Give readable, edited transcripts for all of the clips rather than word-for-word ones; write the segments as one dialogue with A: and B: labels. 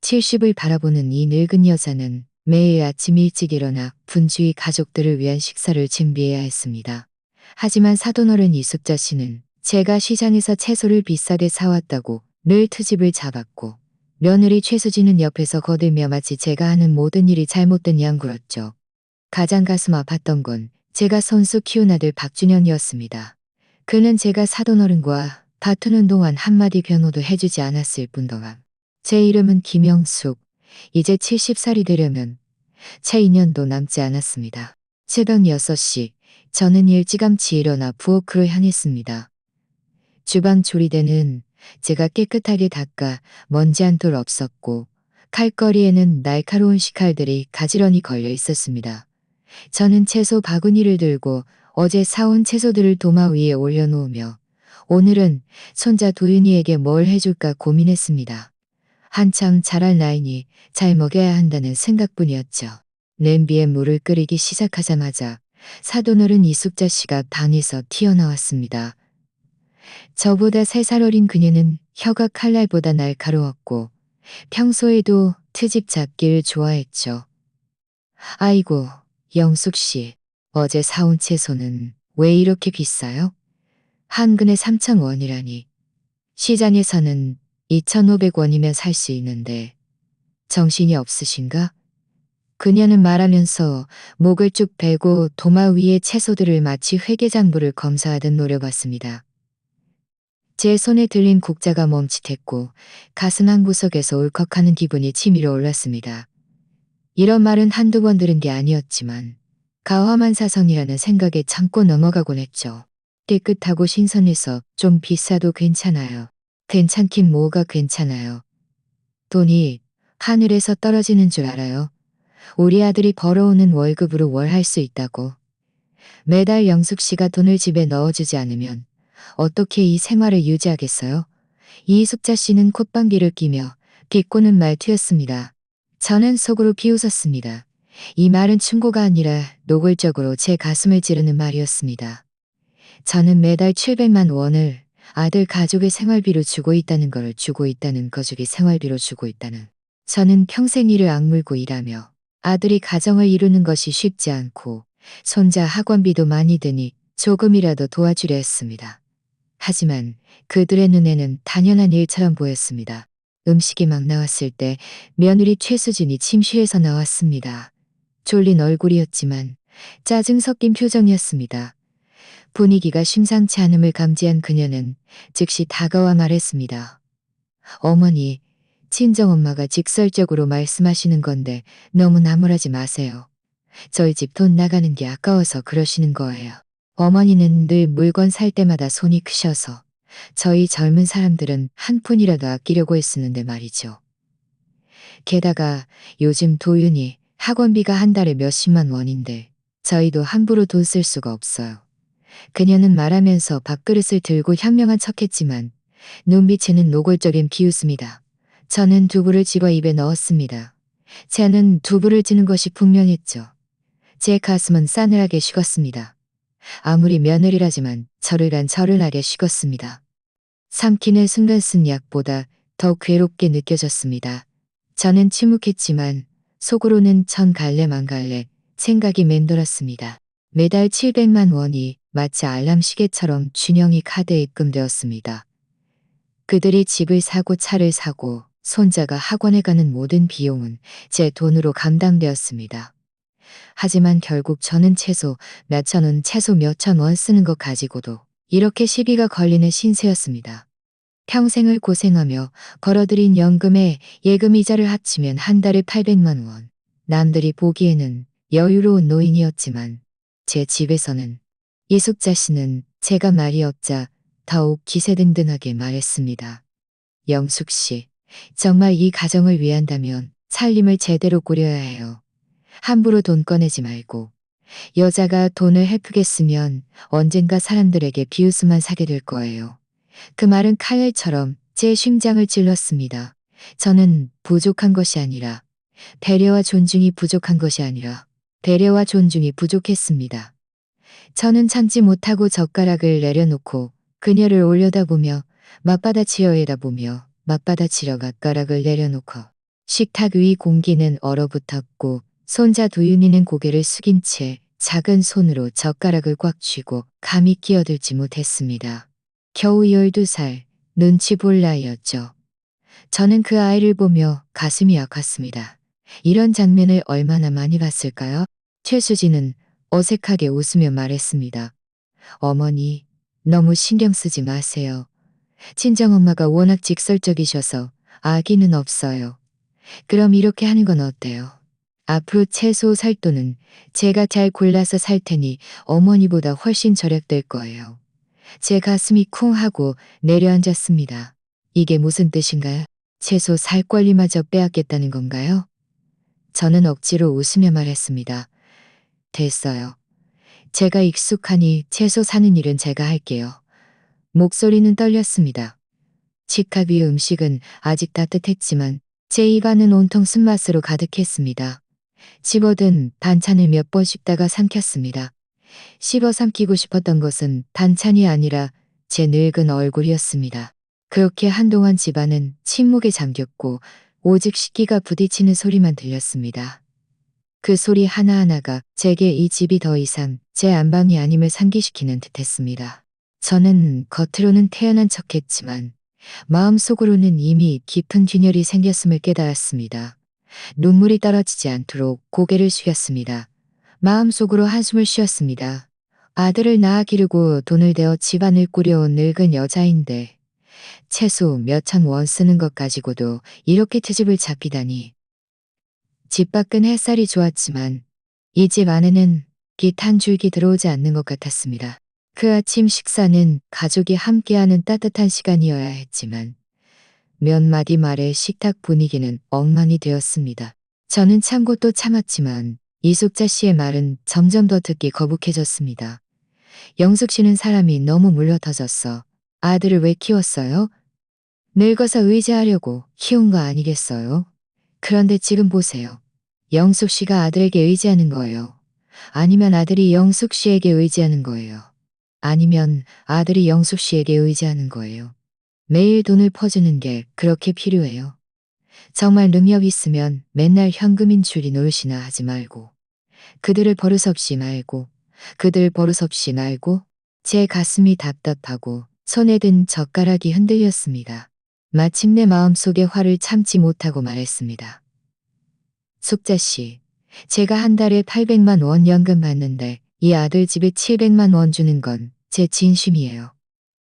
A: 70을 바라보는 이 늙은 여자는 매일 아침 일찍 일어나 분주히 가족들을 위한 식사를 준비해야 했습니다. 하지만 사돈어른 이숙자 씨는 제가 시장에서 채소를 비싸게 사왔다고 늘 트집을 잡았고, 며느리 최수진은 옆에서 거들며 마치 제가 하는 모든 일이 잘못된 양 굴었죠. 가장 가슴 아팠던 건 제가 손수 키운 아들 박준영이었습니다. 그는 제가 사돈어른과 다투는 동안 한마디 변호도 해주지 않았을 뿐더러 제 이름은 김영숙. 이제 70살이 되려면 채 2년도 남지 않았습니다. 새벽 6시 저는 일찌감치 일어나 부엌으로 향했습니다. 주방 조리대는 제가 깨끗하게 닦아 먼지 한 톨 없었고, 칼거리에는 날카로운 식칼들이 가지런히 걸려 있었습니다. 저는 채소 바구니를 들고 어제 사온 채소들을 도마 위에 올려놓으며 오늘은 손자 도윤이에게 뭘 해줄까 고민했습니다. 한참 자랄 나이니 잘 먹여야 한다는 생각뿐이었죠. 냄비에 물을 끓이기 시작하자마자 사돈어른 이숙자 씨가 방에서 튀어나왔습니다. 저보다 3살 어린 그녀는 혀가 칼날보다 날카로웠고 평소에도 트집 잡기를 좋아했죠. 아이고, 영숙 씨, 어제 사온 채소는 왜 이렇게 비싸요? 한 근에 3,000원이라니. 시장에서는 2,500원이면 살 수 있는데 정신이 없으신가? 그녀는 말하면서 목을 쭉 베고 도마 위의 채소들을 마치 회계장부를 검사하듯 노려봤습니다. 제 손에 들린 국자가 멈칫했고 가슴 한구석에서 울컥하는 기분이 치밀어 올랐습니다. 이런 말은 한두 번 들은 게 아니었지만 가화만사성이라는 생각에 참고 넘어가곤 했죠. 깨끗하고 신선해서 좀 비싸도 괜찮아요. 괜찮긴 뭐가 괜찮아요. 돈이 하늘에서 떨어지는 줄 알아요. 우리 아들이 벌어오는 월급으로 월 할 수 있다고. 매달 영숙 씨가 돈을 집에 넣어주지 않으면 어떻게 이 생활을 유지하겠어요? 이숙자 씨는 콧방귀를 끼며 비꼬는 말투였습니다. 저는 속으로 비웃었습니다. 이 말은 충고가 아니라 노골적으로 제 가슴을 찌르는 말이었습니다. 저는 매달 700만 원을 아들 가족의 생활비로 주고 있다는 걸 주고 있다는 거주기 생활비로 주고 있다는. 저는 평생 이를 악물고 일하며 아들이 가정을 이루는 것이 쉽지 않고 손자 학원비도 많이 드니 조금이라도 도와주려 했습니다. 하지만 그들의 눈에는 당연한 일처럼 보였습니다. 음식이 막 나왔을 때 며느리 최수진이 침실에서 나왔습니다. 졸린 얼굴이었지만 짜증 섞인 표정이었습니다. 분위기가 심상치 않음을 감지한 그녀는 즉시 다가와 말했습니다. 어머니, 친정엄마가 직설적으로 말씀하시는 건데 너무 나무라지 마세요. 저희 집 돈 나가는 게 아까워서 그러시는 거예요. 어머니는 늘 물건 살 때마다 손이 크셔서 저희 젊은 사람들은 한 푼이라도 아끼려고 했었는데 말이죠. 게다가 요즘 도윤이 학원비가 한 달에 몇십만 원인데 저희도 함부로 돈 쓸 수가 없어요. 그녀는 말하면서 밥그릇을 들고 현명한 척했지만 눈빛에는 노골적인 비웃음이다. 저는 두부를 집어 입에 넣었습니다. 저는 두부를 찌는 것이 분명했죠. 제 가슴은 싸늘하게 식었습니다. 아무리 며느리라지만 저를 하게 식었습니다. 삼키는 순간 쓴 약보다 더 괴롭게 느껴졌습니다. 저는 침묵했지만 속으로는 천 갈래 만 갈래 생각이 맴돌았습니다. 매달 700만 원이 마치 알람 시계처럼 준영이 카드에 입금되었습니다. 그들이 집을 사고 차를 사고 손자가 학원에 가는 모든 비용은 제 돈으로 감당되었습니다. 하지만 결국 저는 채소 몇천 원, 채소 몇천 원 쓰는 것 가지고도 이렇게 시비가 걸리는 신세였습니다. 평생을 고생하며 걸어들인 연금에 예금 이자를 합치면 한 달에 800만 원. 남들이 보기에는 여유로운 노인이었지만 제 집에서는 이숙자 씨는 제가 말이 없자 더욱 기세등등하게 말했습니다. 영숙 씨, 정말 이 가정을 위한다면 살림을 제대로 꾸려야 해요. 함부로 돈 꺼내지 말고. 여자가 돈을 헤프게 쓰면 언젠가 사람들에게 비웃음만 사게 될 거예요. 그 말은 칼날처럼 제 심장을 찔렀습니다. 저는 부족한 것이 아니라 배려와 존중이 부족한 것이 아니라 배려와 존중이 부족했습니다. 저는 참지 못하고 젓가락을 내려놓고 그녀를 올려다보며 맞받아치려 해다보며 맞받아치려 젓가락을 내려놓고 식탁 위 공기는 얼어붙었고 손자 도윤이는 고개를 숙인 채 작은 손으로 젓가락을 꽉 쥐고 감히 끼어들지 못했습니다. 겨우 12살, 눈치 볼 나이였죠. 저는 그 아이를 보며 가슴이 아팠습니다. 이런 장면을 얼마나 많이 봤을까요? 최수진은 어색하게 웃으며 말했습니다. 어머니, 너무 신경 쓰지 마세요. 친정엄마가 워낙 직설적이셔서 아기는 없어요. 그럼 이렇게 하는 건 어때요? 앞으로 채소 살 돈은 제가 잘 골라서 살 테니 어머니보다 훨씬 절약될 거예요. 제 가슴이 쿵 하고 내려앉았습니다. 이게 무슨 뜻인가요? 채소 살 권리마저 빼앗겠다는 건가요? 저는 억지로 웃으며 말했습니다. 됐어요. 제가 익숙하니 채소 사는 일은 제가 할게요. 목소리는 떨렸습니다. 식탁 위 음식은 아직 따뜻했지만 제 입안은 온통 쓴맛으로 가득했습니다. 집어든 반찬을 몇 번 씹다가 삼켰습니다. 씹어 삼키고 싶었던 것은 반찬이 아니라 제 늙은 얼굴이었습니다. 그렇게 한동안 집안은 침묵에 잠겼고 오직 식기가 부딪히는 소리만 들렸습니다. 그 소리 하나하나가 제게 이 집이 더 이상 제 안방이 아님을 상기시키는 듯했습니다. 저는 겉으로는 태연한 척했지만 마음속으로는 이미 깊은 균열이 생겼음을 깨달았습니다. 눈물이 떨어지지 않도록 고개를 숙였습니다. 마음속으로 한숨을 쉬었습니다. 아들을 낳아 기르고 돈을 대어 집안을 꾸려온 늙은 여자인데 채소 몇천 원 쓰는 것 가지고도 이렇게 트집을 잡히다니. 집 밖은 햇살이 좋았지만 이 집 안에는 빛 한 줄기 들어오지 않는 것 같았습니다. 그 아침 식사는 가족이 함께하는 따뜻한 시간이어야 했지만 몇 마디 말에 식탁 분위기는 엉망이 되었습니다. 저는 참고 또 참았지만 이숙자 씨의 말은 점점 더 듣기 거북해졌습니다. 영숙 씨는 사람이 너무 물러터졌어. 아들을 왜 키웠어요? 늙어서 의지하려고 키운 거 아니겠어요? 그런데 지금 보세요. 영숙 씨가 아들에게 의지하는 거예요. 아니면 아들이 영숙 씨에게 의지하는 거예요. 아니면 아들이 영숙 씨에게 의지하는 거예요. 매일 돈을 퍼주는 게 그렇게 필요해요. 정말 능력 있으면 맨날 현금인 줄이 노릇이나 하지 말고 그들을 버릇없이 말고 그들 버릇없이 말고. 제 가슴이 답답하고 손에 든 젓가락이 흔들렸습니다. 마침내 마음속의 화를 참지 못하고 말했습니다. 숙자 씨, 제가 한 달에 800만 원 연금 받는데 이 아들 집에 700만 원 주는 건 제 진심이에요.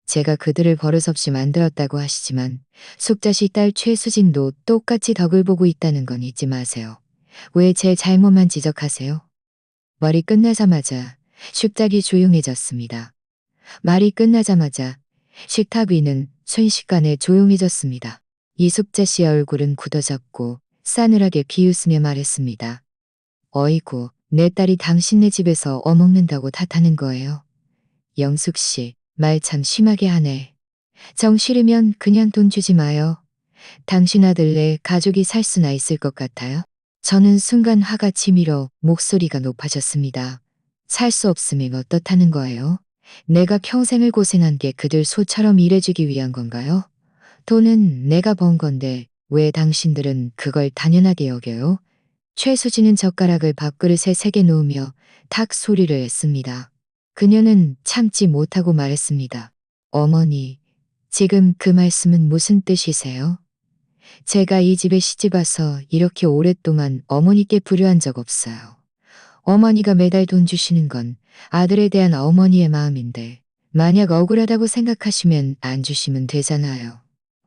A: 제가 그들을 버릇없이 만들었다고 하시지만 숙자 씨 딸 최수진도 똑같이 덕을 보고 있다는 건 잊지 마세요. 왜 제 잘못만 지적하세요? 말이 끝나자마자 식탁이 조용해졌습니다. 말이 끝나자마자 식탁 위는 순식간에 조용해졌습니다. 이숙자 씨의 얼굴은 굳어졌고 싸늘하게 비웃으며 말했습니다. 어이구, 내 딸이 당신네 집에서 어먹는다고 탓하는 거예요. 영숙 씨, 말 참 심하게 하네. 정 싫으면 그냥 돈 주지 마요. 당신 아들네 가족이 살 수나 있을 것 같아요? 저는 순간 화가 치밀어 목소리가 높아졌습니다. 살 수 없으면 어떻다는 거예요? 내가 평생을 고생한 게 그들 소처럼 일해주기 위한 건가요? 돈은 내가 번 건데 왜 당신들은 그걸 당연하게 여겨요? 최수진은 젓가락을 밥그릇에 세게 놓으며 탁 소리를 했습니다. 그녀는 참지 못하고 말했습니다. 어머니, 지금 그 말씀은 무슨 뜻이세요? 제가 이 집에 시집 와서 이렇게 오랫동안 어머니께 불효한 적 없어요. 어머니가 매달 돈 주시는 건 아들에 대한 어머니의 마음인데 만약 억울하다고 생각하시면 안 주시면 되잖아요.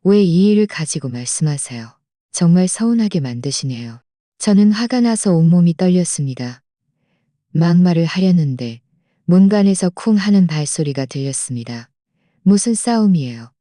A: 왜 이 일을 가지고 말씀하세요? 정말 서운하게 만드시네요. 저는 화가 나서 온몸이 떨렸습니다. 막말을 하려는데 문간에서 쿵 하는 발소리가 들렸습니다. 무슨 싸움이에요?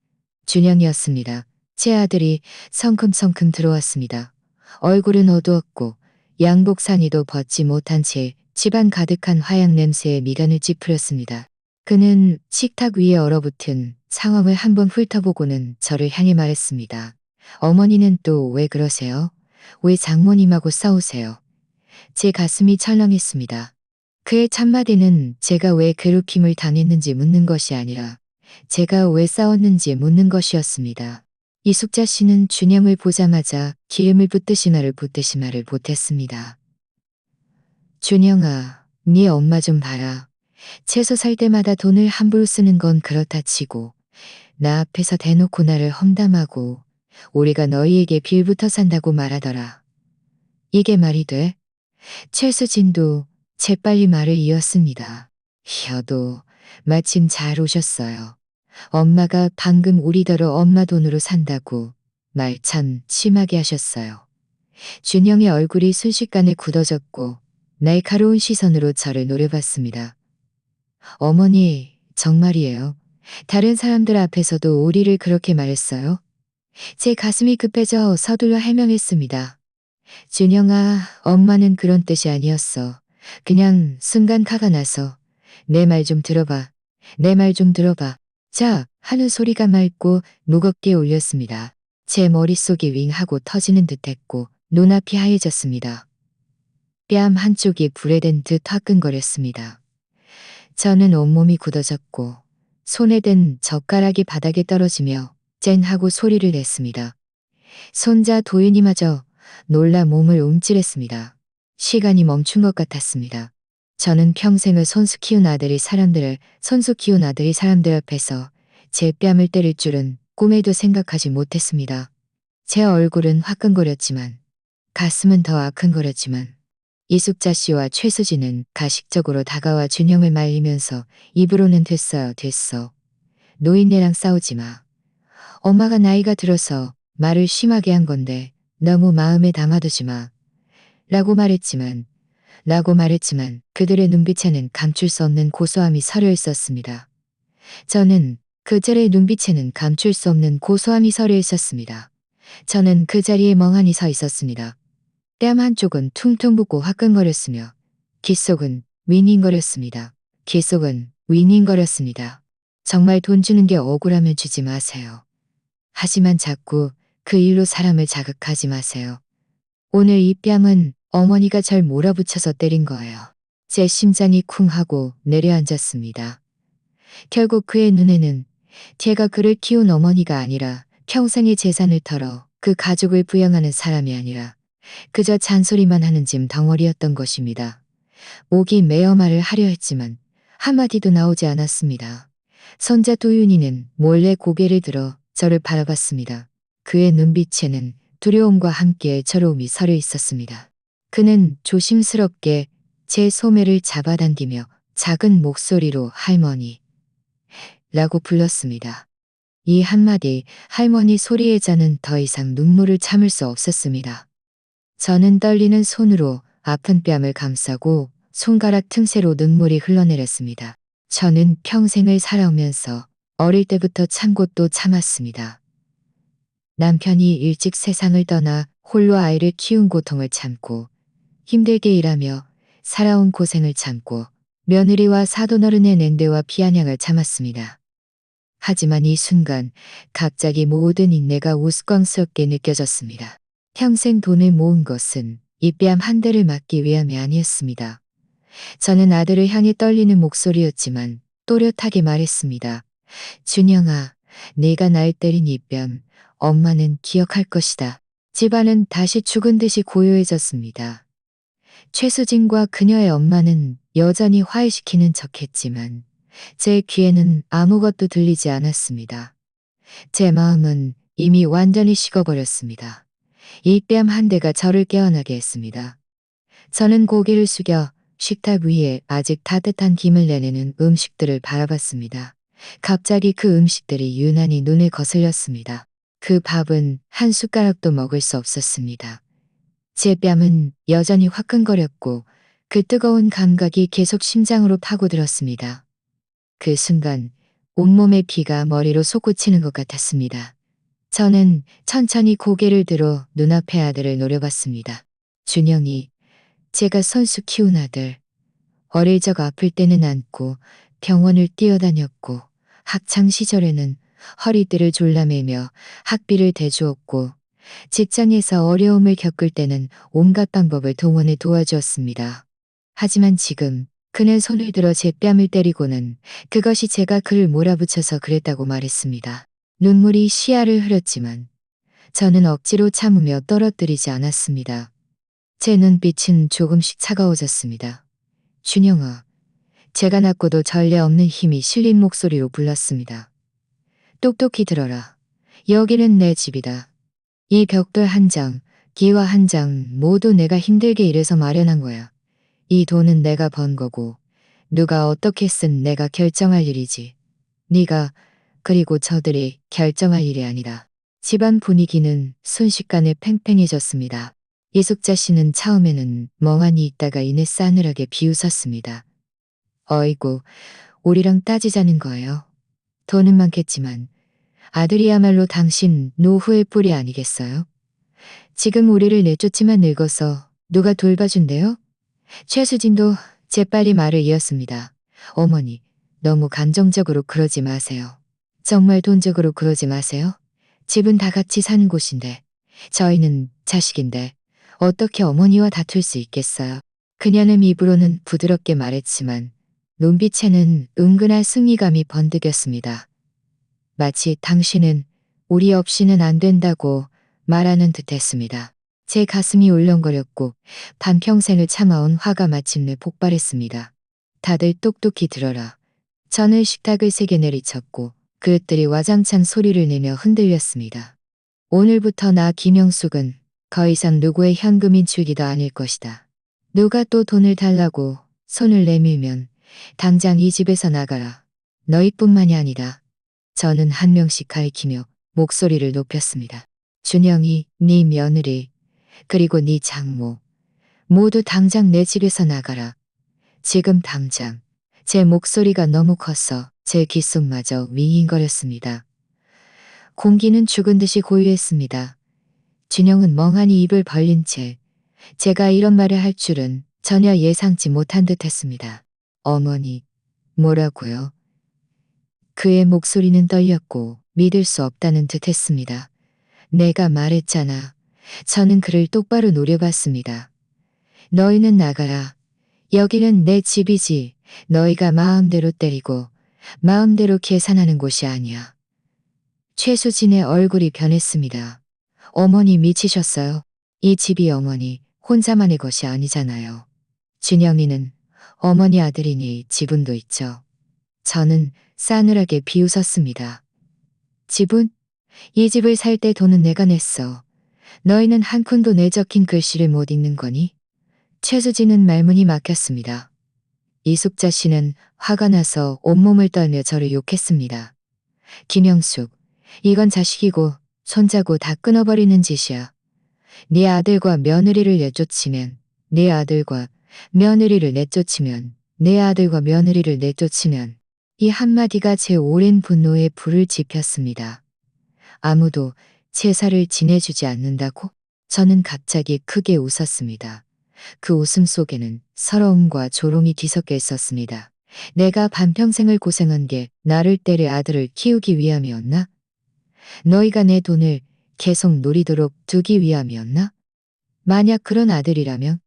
A: 준영이었습니다. 제 아들이 성큼성큼 들어왔습니다. 얼굴은 어두웠고 양복 상의도 벗지 못한 채 집안 가득한 화약 냄새에 미간을 찌푸렸습니다. 그는 식탁 위에 얼어붙은 상황을 한번 훑어보고는 저를 향해 말했습니다. 어머니는 또 왜 그러세요? 왜 장모님하고 싸우세요? 제 가슴이 철렁했습니다. 그의 첫마디는 제가 왜 괴롭힘을 당했는지 묻는 것이 아니라 제가 왜 싸웠는지 묻는 것이었습니다. 이숙자 씨는 준영을 보자마자 기름을 붓듯이 말을 붓듯이 말을 못했습니다. 준영아, 네 엄마 좀 봐라. 채소 살 때마다 돈을 함부로 쓰는 건 그렇다 치고 나 앞에서 대놓고 나를 험담하고 우리가 너희에게 빌부터 산다고 말하더라. 이게 말이 돼? 최수진도 재빨리 말을 이었습니다. 여도 마침 잘 오셨어요. 엄마가 방금 우리더러 엄마 돈으로 산다고 말 참 심하게 하셨어요. 준영의 얼굴이 순식간에 굳어졌고 날카로운 시선으로 저를 노려봤습니다. 어머니, 정말이에요. 다른 사람들 앞에서도 우리를 그렇게 말했어요? 제 가슴이 급해져 서둘러 해명했습니다. 준영아, 엄마는 그런 뜻이 아니었어. 그냥 순간 화가 나서. 내 말 좀 들어봐. 내 말 좀 들어봐. 자, 하는 소리가 맑고 무겁게 울렸습니다. 제 머릿속이 윙 하고 터지는 듯했고 눈앞이 하얘졌습니다. 뺨 한쪽이 불에 댄 듯 화끈거렸습니다. 저는 온몸이 굳어졌고 손에 든 젓가락이 바닥에 떨어지며 쨍 하고 소리를 냈습니다. 손자 도윤이마저 놀라 몸을 움찔했습니다. 시간이 멈춘 것 같았습니다. 저는 평생을 손수 키운 아들이 사람들 앞에서 제 뺨을 때릴 줄은 꿈에도 생각하지 못했습니다. 제 얼굴은 화끈거렸지만 가슴은 더 아큰거렸지만 이숙자 씨와 최수진은 가식적으로 다가와 준영을 말리면서 입으로는 됐어. 노인네랑 싸우지 마. 엄마가 나이가 들어서 말을 심하게 한 건데 너무 마음에 담아두지 마. 라고 말했지만 그들의 눈빛에는 감출 수 없는 고소함이 서려 있었습니다. 저는 그들의 눈빛에는 감출 수 없는 고소함이 서려 있었습니다. 저는 그 자리에 멍하니 서 있었습니다. 뺨 한쪽은 퉁퉁 붓고 화끈거렸으며 귓속은 윙윙거렸습니다. 정말 돈 주는 게 억울하면 주지 마세요. 하지만 자꾸 그 일로 사람을 자극하지 마세요. 오늘 이 뺨은 어머니가 절 몰아붙여서 때린 거예요. 제 심장이 쿵 하고 내려앉았습니다. 결국 그의 눈에는 제가 그를 키운 어머니가 아니라 평생의 재산을 털어 그 가족을 부양하는 사람이 아니라 그저 잔소리만 하는 짐 덩어리였던 것입니다. 목이 메어 말을 하려 했지만 한마디도 나오지 않았습니다. 손자 도윤이는 몰래 고개를 들어 저를 바라봤습니다. 그의 눈빛에는 두려움과 함께 애처로움이 서려 있었습니다. 그는 조심스럽게 제 소매를 잡아당기며 작은 목소리로 할머니 라고 불렀습니다. 이 한마디 할머니 소리에 저는 더 이상 눈물을 참을 수 없었습니다. 저는 떨리는 손으로 아픈 뺨을 감싸고 손가락 틈새로 눈물이 흘러내렸습니다. 저는 평생을 살아오면서 어릴 때부터 참고 또 참았습니다. 남편이 일찍 세상을 떠나 홀로 아이를 키운 고통을 참고 힘들게 일하며 살아온 고생을 참고 며느리와 사돈어른의 냉대와 비아냥을 참았습니다. 하지만 이 순간 갑자기 모든 인내가 우스꽝스럽게 느껴졌습니다. 평생 돈을 모은 것은 이 뺨 한 대를 맞기 위함이 아니었습니다. 저는 아들을 향해 떨리는 목소리였지만 또렷하게 말했습니다. 준영아, 네가 날 때린 이 뺨, 엄마는 기억할 것이다. 집안은 다시 죽은 듯이 고요해졌습니다. 최수진과 그녀의 엄마는 여전히 화해시키는 척했지만 제 귀에는 아무것도 들리지 않았습니다. 제 마음은 이미 완전히 식어버렸습니다. 이 뺨 한 대가 저를 깨어나게 했습니다. 저는 고개를 숙여 식탁 위에 아직 따뜻한 김을 내내는 음식들을 바라봤습니다. 갑자기 그 음식들이 유난히 눈에 거슬렸습니다. 그 밥은 한 숟가락도 먹을 수 없었습니다. 제 뺨은 여전히 화끈거렸고 그 뜨거운 감각이 계속 심장으로 파고들었습니다. 그 순간 온몸의 피가 머리로 솟구치는 것 같았습니다. 저는 천천히 고개를 들어 눈앞의 아들을 노려봤습니다. 준영이, 제가 선수 키운 아들. 어릴 적 아플 때는 안고 병원을 뛰어다녔고 학창 시절에는 허리띠를 졸라매며 학비를 대주었고 직장에서 어려움을 겪을 때는 온갖 방법을 동원해 도와주었습니다. 하지만 지금 그는 손을 들어 제 뺨을 때리고는 그것이 제가 그를 몰아붙여서 그랬다고 말했습니다. 눈물이 시야를 흐렸지만 저는 억지로 참으며 떨어뜨리지 않았습니다. 제 눈빛은 조금씩 차가워졌습니다. 준영아, 제가 낮고도 전례 없는 힘이 실린 목소리로 불렀습니다. 똑똑히 들어라. 여기는 내 집이다. 이 벽돌 한 장, 기와 한 장 모두 내가 힘들게 일해서 마련한 거야. 이 돈은 내가 번 거고 누가 어떻게 쓴 내가 결정할 일이지. 네가 그리고 저들이 결정할 일이 아니다. 집안 분위기는 순식간에 팽팽해졌습니다. 이숙자 씨는 처음에는 멍하니 있다가 이내 싸늘하게 비웃었습니다. 어이구, 우리랑 따지자는 거예요. 돈은 많겠지만 아들이야말로 당신 노후의 뿔이 아니겠어요? 지금 우리를 내쫓지만 늙어서 누가 돌봐준대요? 최수진도 재빨리 말을 이었습니다. 어머니, 너무 감정적으로 그러지 마세요. 정말 돈적으로 그러지 마세요. 집은 다 같이 사는 곳인데, 저희는 자식인데, 어떻게 어머니와 다툴 수 있겠어요? 그녀는 입으로는 부드럽게 말했지만, 눈빛에는 은근한 승리감이 번득였습니다. 마치 당신은 우리 없이는 안 된다고 말하는 듯 했습니다. 제 가슴이 울렁거렸고 반평생을 참아온 화가 마침내 폭발했습니다. 다들 똑똑히 들어라. 저는 식탁을 세게 내리쳤고 그릇들이 와장창 소리를 내며 흔들렸습니다. 오늘부터 나 김영숙은 더 이상 누구의 현금인 줄기도 아닐 것이다. 누가 또 돈을 달라고 손을 내밀면 당장 이 집에서 나가라. 너희뿐만이 아니다. 저는 한 명씩 가리키며 목소리를 높였습니다. 준영이, 네 며느리, 그리고 네 장모, 모두 당장 내 집에서 나가라. 지금 당장. 제 목소리가 너무 커서 제 귓속마저 윙윙거렸습니다. 공기는 죽은 듯이 고요했습니다. 준영은 멍하니 입을 벌린 채 제가 이런 말을 할 줄은 전혀 예상치 못한 듯 했습니다. 어머니, 뭐라고요? 그의 목소리는 떨렸고 믿을 수 없다는 듯 했습니다. 내가 말했잖아. 저는 그를 똑바로 노려봤습니다. 너희는 나가라. 여기는 내 집이지. 너희가 마음대로 때리고 마음대로 계산하는 곳이 아니야. 최수진의 얼굴이 변했습니다. 어머니 미치셨어요? 이 집이 어머니 혼자만의 것이 아니잖아요. 준영이는 어머니 아들이니 지분도 있죠. 저는 싸늘하게 비웃었습니다. 지분? 이 집을 살 때 돈은 내가 냈어. 너희는 한 푼도 내적힌 글씨를 못 읽는 거니? 최수진은 말문이 막혔습니다. 이숙자 씨는 화가 나서 온몸을 떨며 저를 욕했습니다. 김영숙, 이건 자식이고 손자고 다 끊어버리는 짓이야. 네 아들과 며느리를 내쫓으면 네 아들과 며느리를 내쫓으면 내 아들과 며느리를 내쫓으면 이 한마디가 제 오랜 분노에 불을 지폈습니다. 아무도 제사를 지내주지 않는다고? 저는 갑자기 크게 웃었습니다. 그 웃음 속에는 서러움과 조롱이 뒤섞여 있었습니다. 내가 반평생을 고생한 게 나를 때릴 아들을 키우기 위함이었나? 너희가 내 돈을 계속 노리도록 두기 위함이었나? 만약 그런 아들이라면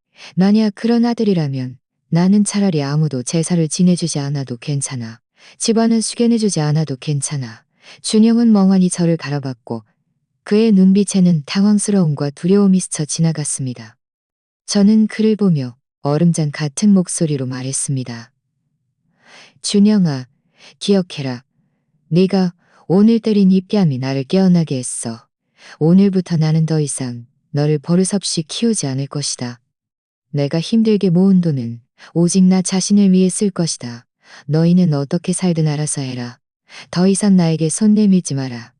A: 나는 차라리 아무도 제사를 지내주지 않아도 괜찮아. 집안은 숙연해주지 않아도 괜찮아. 준영은 멍하니 저를 바라봤고 그의 눈빛에는 당황스러움과 두려움이 스쳐 지나갔습니다. 저는 그를 보며 얼음잔 같은 목소리로 말했습니다. 준영아, 기억해라. 네가 오늘 때린 이 뺨이 나를 깨어나게 했어. 오늘부터 나는 더 이상 너를 버릇없이 키우지 않을 것이다. 내가 힘들게 모은 돈은 오직 나 자신을 위해 쓸 것이다. 너희는 어떻게 살든 알아서 해라. 더 이상 나에게 손 내밀지 마라.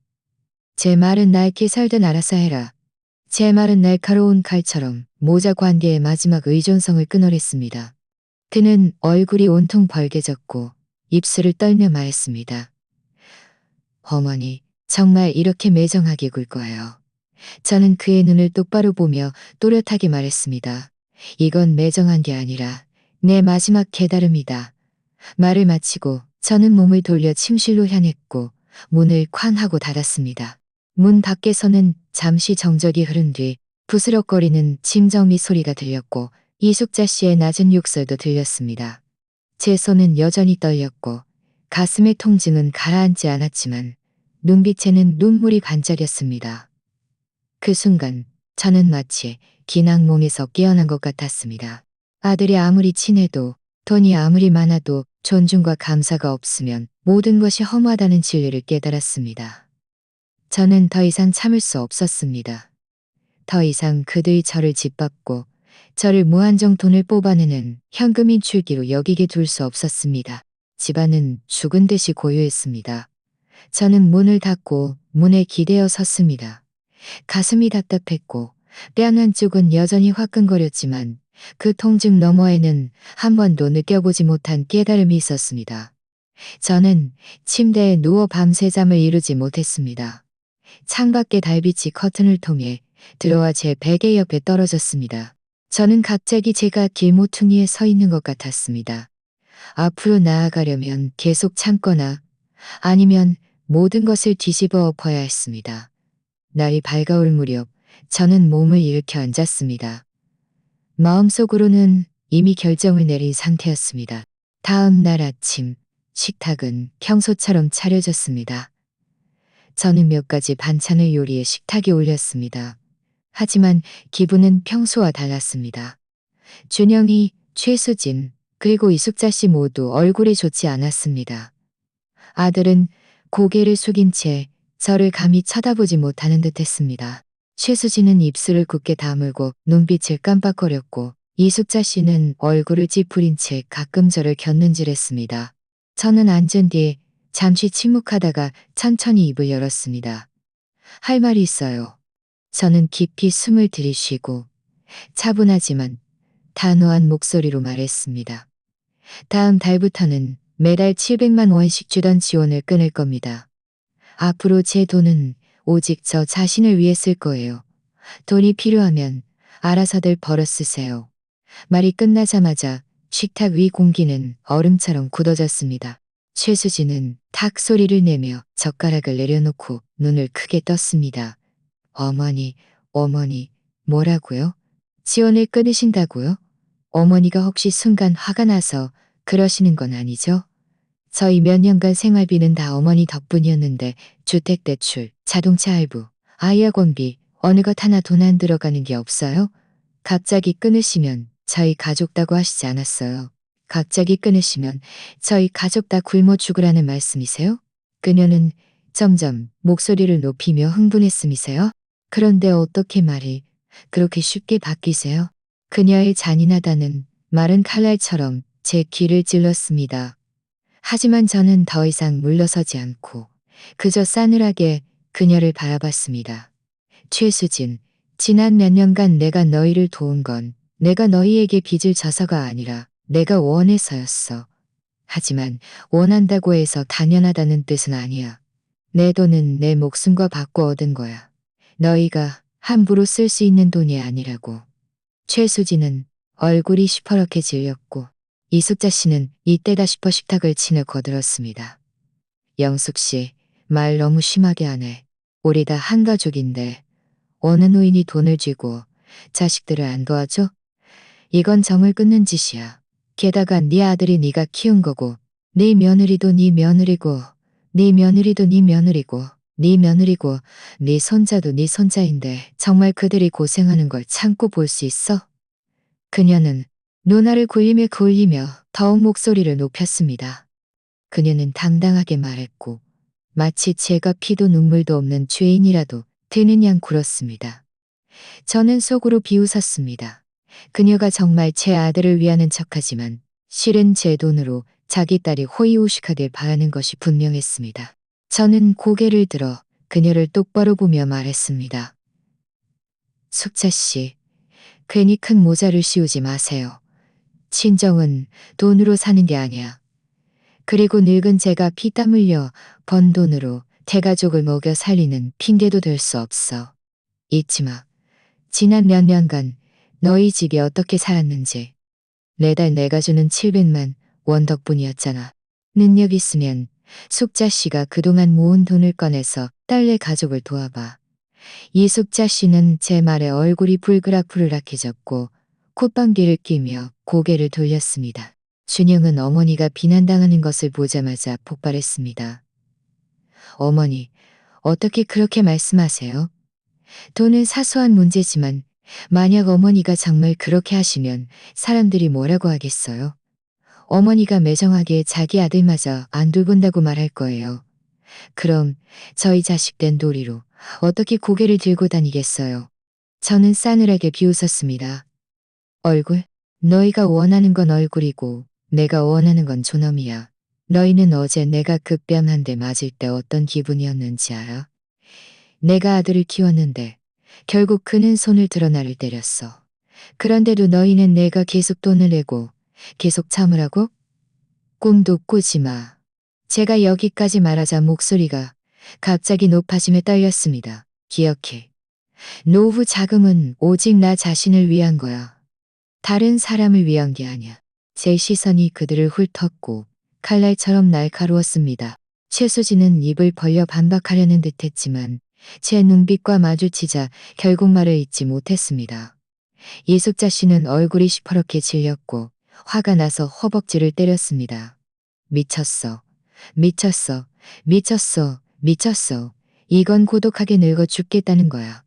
A: 제 말은 낡게 살든 알아서 해라. 제 말은 날카로운 칼처럼 모자 관계의 마지막 의존성을 끊어냈습니다. 그는 얼굴이 온통 벌개졌고 입술을 떨며 말했습니다. 어머니, 정말 이렇게 매정하게 굴 거예요. 저는 그의 눈을 똑바로 보며 또렷하게 말했습니다. 이건 매정한 게 아니라 내 마지막 깨달음이다. 말을 마치고 저는 몸을 돌려 침실로 향했고 문을 쾅 하고 닫았습니다. 문 밖에서는 잠시 정적이 흐른 뒤 부스럭거리는 짐 정리 소리가 들렸고 이숙자 씨의 낮은 욕설도 들렸습니다. 제 손은 여전히 떨렸고 가슴의 통증은 가라앉지 않았지만 눈빛에는 눈물이 반짝였습니다. 그 순간 저는 마치 긴 악몽에서 깨어난 것 같았습니다. 아들이 아무리 친해도 돈이 아무리 많아도 존중과 감사가 없으면 모든 것이 허무하다는 진리를 깨달았습니다. 저는 더 이상 참을 수 없었습니다. 더 이상 그들이 저를 짓밟고 저를 무한정 돈을 뽑아내는 현금인 줄기로 여기게 둘 수 없었습니다. 집안은 죽은 듯이 고요했습니다. 저는 문을 닫고 문에 기대어 섰습니다. 가슴이 답답했고 뺨 한쪽은 여전히 화끈거렸지만 그 통증 너머에는 한 번도 느껴보지 못한 깨달음이 있었습니다. 저는 침대에 누워 밤새 잠을 이루지 못했습니다. 창밖의 달빛이 커튼을 통해 들어와 제 베개 옆에 떨어졌습니다. 저는 갑자기 제가 길모퉁이에 서 있는 것 같았습니다. 앞으로 나아가려면 계속 참거나 아니면 모든 것을 뒤집어 엎어야 했습니다. 날이 밝아올 무렵 저는 몸을 일으켜 앉았습니다. 마음속으로는 이미 결정을 내린 상태였습니다. 다음 날 아침 식탁은 평소처럼 차려졌습니다. 저는 몇 가지 반찬을 요리해 식탁에 올렸습니다. 하지만 기분은 평소와 달랐습니다. 준영이, 최수진, 그리고 이숙자 씨 모두 얼굴이 좋지 않았습니다. 아들은 고개를 숙인 채 저를 감히 쳐다보지 못하는 듯 했습니다. 최수진은 입술을 굳게 다물고 눈빛을 깜빡거렸고 이숙자 씨는 얼굴을 찌푸린 채 가끔 저를 곁눈질했습니다. 저는 앉은 뒤 잠시 침묵하다가 천천히 입을 열었습니다. 할 말이 있어요. 저는 깊이 숨을 들이쉬고 차분하지만 단호한 목소리로 말했습니다. 다음 달부터는 매달 700만 원씩 주던 지원을 끊을 겁니다. 앞으로 제 돈은 오직 저 자신을 위해 쓸 거예요. 돈이 필요하면 알아서들 벌어 쓰세요. 말이 끝나자마자 식탁 위 공기는 얼음처럼 굳어졌습니다. 최수진은 탁 소리를 내며 젓가락을 내려놓고 눈을 크게 떴습니다. 어머니, 어머니, 뭐라고요? 지원을 끊으신다고요? 어머니가 혹시 순간 화가 나서 그러시는 건 아니죠? 저희 몇 년간 생활비는 다 어머니 덕분이었는데 주택대출, 자동차 할부, 아이학원비 어느 것 하나 돈 안 들어가는 게 없어요? 갑자기 끊으시면 저희 가족 다고 하시지 않았어요. 갑자기 끊으시면 저희 가족 다 굶어 죽으라는 말씀이세요? 그녀는 점점 목소리를 높이며 흥분했음이세요? 그런데 어떻게 말이 그렇게 쉽게 바뀌세요? 그녀의 잔인하다는 말은 칼날처럼 제 귀를 찔렀습니다. 하지만 저는 더 이상 물러서지 않고 그저 싸늘하게 그녀를 바라봤습니다. 최수진, 지난 몇 년간 내가 너희를 도운 건 내가 너희에게 빚을 져서가 아니라 내가 원해서였어. 하지만 원한다고 해서 당연하다는 뜻은 아니야. 내 돈은 내 목숨과 바꿔 얻은 거야. 너희가 함부로 쓸 수 있는 돈이 아니라고. 최수진은 얼굴이 시퍼렇게 질렸고 이숙자 씨는 이때다 싶어 식탁을 치며 거들었습니다. 영숙 씨, 말 너무 심하게 하네. 우리 다 한 가족인데 어느 노인이 돈을 쥐고 자식들을 안 도와줘? 이건 정을 끊는 짓이야. 게다가 네 아들이 네가 키운 거고 네 며느리도 네 며느리고 네 며느리도 네 며느리고 네 며느리고 네 손자도 네 손자인데 정말 그들이 고생하는 걸 참고 볼 수 있어? 그녀는 눈알을 굴리며 더욱 목소리를 높였습니다. 그녀는 당당하게 말했고 마치 제가 피도 눈물도 없는 죄인이라도 되는 양 굴었습니다. 저는 속으로 비웃었습니다. 그녀가 정말 제 아들을 위하는 척하지만 실은 제 돈으로 자기 딸이 호의호식하길 바라는 것이 분명했습니다. 저는 고개를 들어 그녀를 똑바로 보며 말했습니다. 숙자 씨, 괜히 큰 모자를 씌우지 마세요. 친정은 돈으로 사는 게 아니야. 그리고 늙은 제가 피땀 흘려 번 돈으로 대가족을 먹여 살리는 핑계도 될 수 없어. 잊지 마. 지난 몇 년간 너희 집이 어떻게 살았는지. 매달 내가 주는 700만 원 덕분이었잖아. 능력 있으면 숙자 씨가 그동안 모은 돈을 꺼내서 딸네 가족을 도와봐. 이숙자 씨는 제 말에 얼굴이 불그락불락해졌고 콧방귀를 끼며 고개를 돌렸습니다. 준영은 어머니가 비난당하는 것을 보자마자 폭발했습니다. 어머니, 어떻게 그렇게 말씀하세요? 돈은 사소한 문제지만 만약 어머니가 정말 그렇게 하시면 사람들이 뭐라고 하겠어요? 어머니가 매정하게 자기 아들마저 안 돌본다고 말할 거예요. 그럼 저희 자식된 도리로 어떻게 고개를 들고 다니겠어요? 저는 싸늘하게 비웃었습니다. 얼굴? 너희가 원하는 건 얼굴이고 내가 원하는 건 존엄이야. 너희는 어제 내가 그 뺨 한 대 맞을 때 어떤 기분이었는지 알아? 내가 아들을 키웠는데 결국 그는 손을 들어 나를 때렸어. 그런데도 너희는 내가 계속 돈을 내고 계속 참으라고? 꿈도 꾸지 마. 제가 여기까지 말하자 목소리가 갑자기 높아짐에 떨렸습니다. 기억해. 노후 자금은 오직 나 자신을 위한 거야. 다른 사람을 위한 게 아니야. 제 시선이 그들을 훑었고 칼날처럼 날카로웠습니다. 최수진은 입을 벌려 반박하려는 듯했지만 제 눈빛과 마주치자 결국 말을 잇지 못했습니다. 이숙자 씨는 얼굴이 시퍼렇게 질렸고 화가 나서 허벅지를 때렸습니다. 미쳤어. 미쳤어. 미쳤어. 미쳤어. 이건 고독하게 늙어 죽겠다는 거야.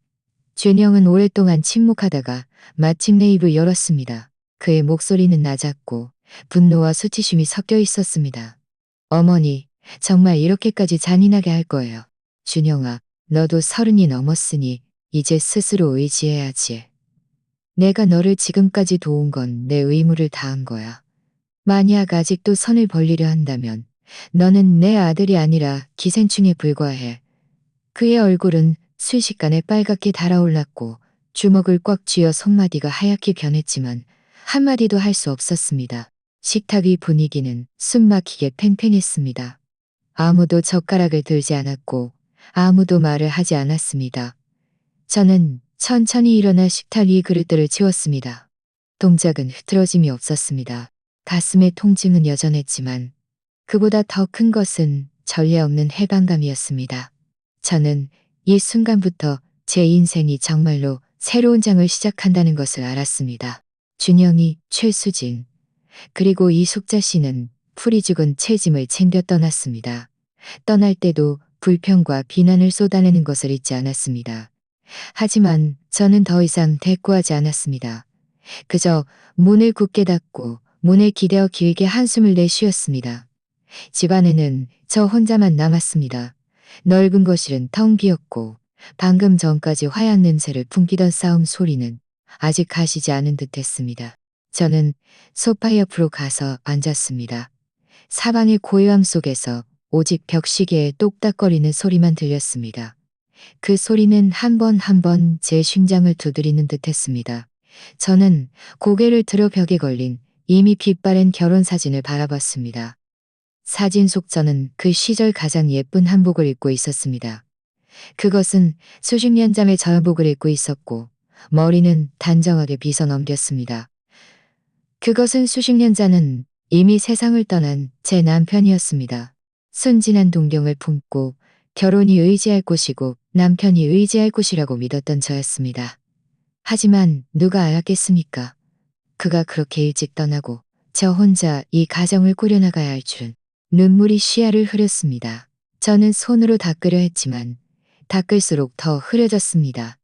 A: 준영은 오랫동안 침묵하다가 마침내 입을 열었습니다. 그의 목소리는 낮았고 분노와 수치심이 섞여 있었습니다. 어머니, 정말 이렇게까지 잔인하게 할 거예요. 준영아, 너도 30이 넘었으니 이제 스스로 의지해야지. 내가 너를 지금까지 도운 건 내 의무를 다한 거야. 만약 아직도 선을 벌리려 한다면 너는 내 아들이 아니라 기생충에 불과해. 그의 얼굴은 순식간에 빨갛게 달아올랐고 주먹을 꽉 쥐어 손마디가 하얗게 변했지만 한마디도 할 수 없었습니다. 식탁 위 분위기는 숨막히게 팽팽했습니다. 아무도 젓가락을 들지 않았고 아무도 말을 하지 않았습니다. 저는 천천히 일어나 식탁 위 그릇들을 치웠습니다. 동작은 흐트러짐이 없었습니다. 가슴의 통증은 여전했지만 그보다 더 큰 것은 전례 없는 해방감이었습니다. 저는 이 순간부터 제 인생이 정말로 새로운 장을 시작한다는 것을 알았습니다. 준영이, 최수진, 그리고 이숙자 씨는 풀이 죽은 채 짐을 챙겨 떠났습니다. 떠날 때도 불평과 비난을 쏟아내는 것을 잊지 않았습니다. 하지만 저는 더 이상 대꾸하지 않았습니다. 그저 문을 굳게 닫고 문에 기대어 길게 한숨을 내쉬었습니다. 집안에는 저 혼자만 남았습니다. 넓은 거실은 텅 비었고 방금 전까지 화약 냄새를 풍기던 싸움 소리는 아직 가시지 않은 듯했습니다. 저는 소파 옆으로 가서 앉았습니다. 사방의 고요함 속에서 오직 벽시계의 똑딱거리는 소리만 들렸습니다. 그 소리는 한 번 한 번 제 심장을 두드리는 듯했습니다. 저는 고개를 들어 벽에 걸린 이미 빛바랜 결혼사진을 바라봤습니다. 사진 속 저는 그 시절 가장 예쁜 한복을 입고 있었습니다. 그것은 수십 년 전의 저복을 입고 있었고 머리는 단정하게 빗어 넘겼습니다. 그것은 수십 년 전은 이미 세상을 떠난 제 남편이었습니다. 순진한 동경을 품고 결혼이 의지할 곳이고 남편이 의지할 곳이라고 믿었던 저였습니다. 하지만 누가 알았겠습니까? 그가 그렇게 일찍 떠나고 저 혼자 이 가정을 꾸려나가야 할 줄은. 눈물이 시야를 흐렸습니다. 저는 손으로 닦으려 했지만 닦을수록 더 흐려졌습니다.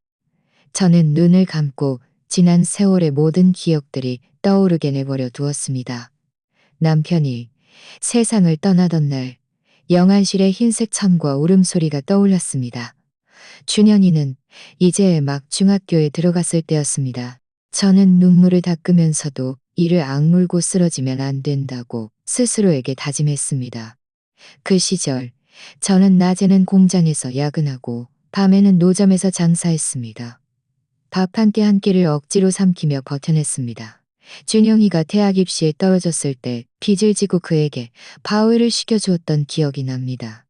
A: 저는 눈을 감고 지난 세월의 모든 기억들이 떠오르게 내버려 두었습니다. 남편이 세상을 떠나던 날 영안실의 흰색 천과 울음소리가 떠올랐습니다. 준현이는 이제 막 중학교에 들어갔을 때였습니다. 저는 눈물을 닦으면서도 이를 악물고 쓰러지면 안 된다고 스스로에게 다짐했습니다. 그 시절 저는 낮에는 공장에서 야근하고 밤에는 노점에서 장사했습니다. 밥 한 끼를 억지로 삼키며 버텨냈습니다. 준영이가 대학 입시에 떨어졌을 때 빚을 지고 그에게 바우를 시켜주었던 기억이 납니다.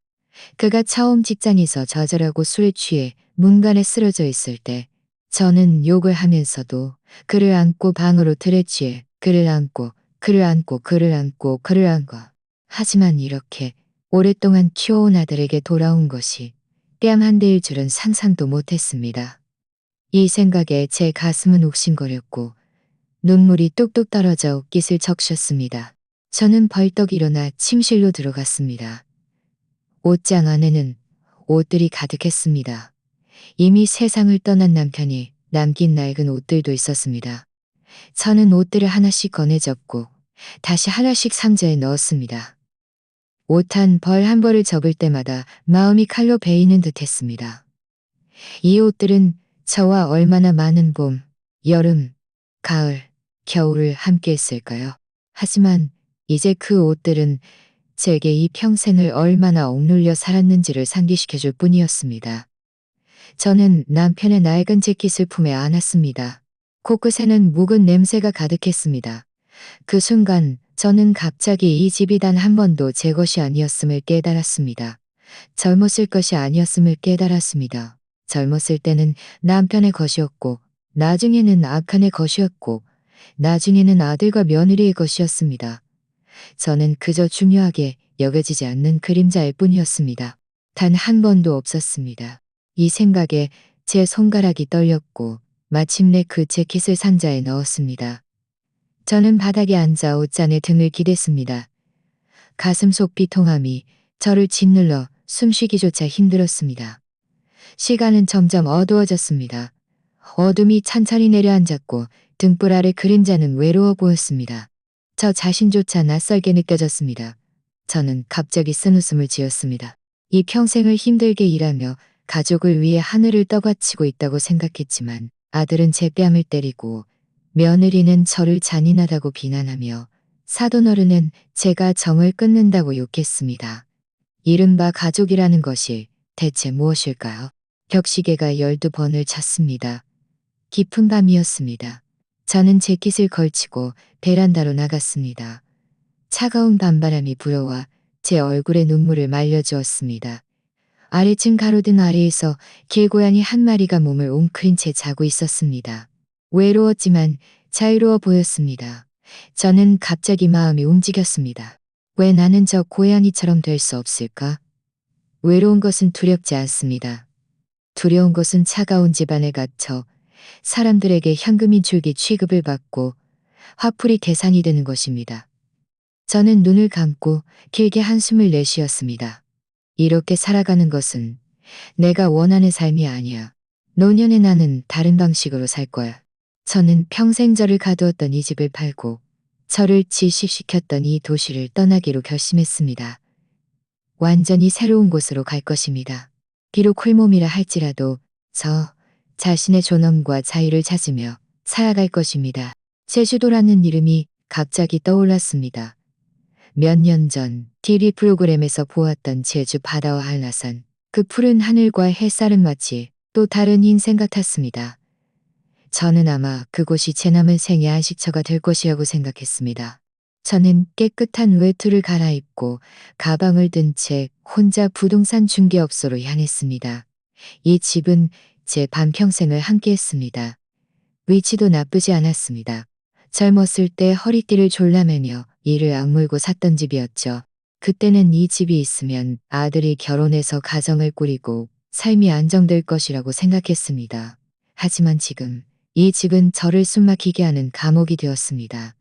A: 그가 처음 직장에서 좌절하고 술에 취해 문간에 쓰러져 있을 때 저는 욕을 하면서도 그를 안고 방으로 들이취해 그를 안고 그를 안고 그를 안고 그를 안고. 하지만 이렇게 오랫동안 키워온 아들에게 돌아온 것이 뺨 한 대일 줄은 상상도 못했습니다. 이 생각에 제 가슴은 욱신거렸고 눈물이 뚝뚝 떨어져 옷깃을 적셨습니다. 저는 벌떡 일어나 침실로 들어갔습니다. 옷장 안에는 옷들이 가득했습니다. 이미 세상을 떠난 남편이 남긴 낡은 옷들도 있었습니다. 저는 옷들을 하나씩 꺼내접고 다시 하나씩 상자에 넣었습니다. 옷 한 벌 한 벌을 접을 때마다 마음이 칼로 베이는 듯 했습니다. 이 옷들은 저와 얼마나 많은 봄, 여름, 가을, 겨울을 함께 했을까요? 하지만 이제 그 옷들은 제게 이 평생을 얼마나 억눌려 살았는지를 상기시켜줄 뿐이었습니다. 저는 남편의 낡은 재킷을 품에 안았습니다. 코끝에는 묵은 냄새가 가득했습니다. 그 순간 저는 갑자기 이 집이 단 한 번도 제 것이 아니었음을 깨달았습니다. 젊었을 것이 아니었음을 깨달았습니다. 젊었을 때는 남편의 것이었고, 나중에는 아칸의 것이었고, 나중에는 아들과 며느리의 것이었습니다. 저는 그저 중요하게 여겨지지 않는 그림자일 뿐이었습니다. 단 한 번도 없었습니다. 이 생각에 제 손가락이 떨렸고 마침내 그 재킷을 상자에 넣었습니다. 저는 바닥에 앉아 옷잔에 등을 기댔습니다. 가슴속 비통함이 저를 짓눌러 숨쉬기조차 힘들었습니다. 시간은 점점 어두워졌습니다. 어둠이 찬찬히 내려앉았고 등불 아래 그림자는 외로워 보였습니다. 저 자신조차 낯설게 느껴졌습니다. 저는 갑자기 쓴웃음을 지었습니다. 이 평생을 힘들게 일하며 가족을 위해 하늘을 떠받치고 있다고 생각했지만 아들은 제 뺨을 때리고 며느리는 저를 잔인하다고 비난하며 사돈어른은 제가 정을 끊는다고 욕했습니다. 이른바 가족이라는 것이 대체 무엇일까요? 벽시계가 12번을 찼습니다. 깊은 밤이었습니다. 저는 재킷을 걸치고 베란다로 나갔습니다. 차가운 밤바람이 불어와 제 얼굴에 눈물을 말려주었습니다. 아래층 가로등 아래에서 길고양이 한 마리가 몸을 웅크린 채 자고 있었습니다. 외로웠지만 자유로워 보였습니다. 저는 갑자기 마음이 움직였습니다. 왜 나는 저 고양이처럼 될 수 없을까? 외로운 것은 두렵지 않습니다. 두려운 것은 차가운 집안에 갇혀 사람들에게 현금이 줄기 취급을 받고 화풀이 계산이 되는 것입니다. 저는 눈을 감고 길게 한숨을 내쉬었습니다. 이렇게 살아가는 것은 내가 원하는 삶이 아니야. 노년의 나는 다른 방식으로 살 거야. 저는 평생 저를 가두었던 이 집을 팔고 저를 질식시켰던 이 도시를 떠나기로 결심했습니다. 완전히 새로운 곳으로 갈 것입니다. 비록 홀몸이라 할지라도 저 자신의 존엄과 자유를 찾으며 살아갈 것입니다. 제주도라는 이름이 갑자기 떠올랐습니다. 몇 년 전 TV 프로그램에서 보았던 제주 바다와 한라산, 그 푸른 하늘과 햇살은 마치 또 다른 인생 같았습니다. 저는 아마 그곳이 제 남은 생의 안식처가 될 것이라고 생각했습니다. 저는 깨끗한 외투를 갈아입고 가방을 든 채 혼자 부동산 중개업소로 향했습니다. 이 집은 제 반평생을 함께했습니다. 위치도 나쁘지 않았습니다. 젊었을 때 허리띠를 졸라매며 이를 악물고 샀던 집이었죠. 그때는 이 집이 있으면 아들이 결혼해서 가정을 꾸리고 삶이 안정될 것이라고 생각했습니다. 하지만 지금 이 집은 저를 숨막히게 하는 감옥이 되었습니다.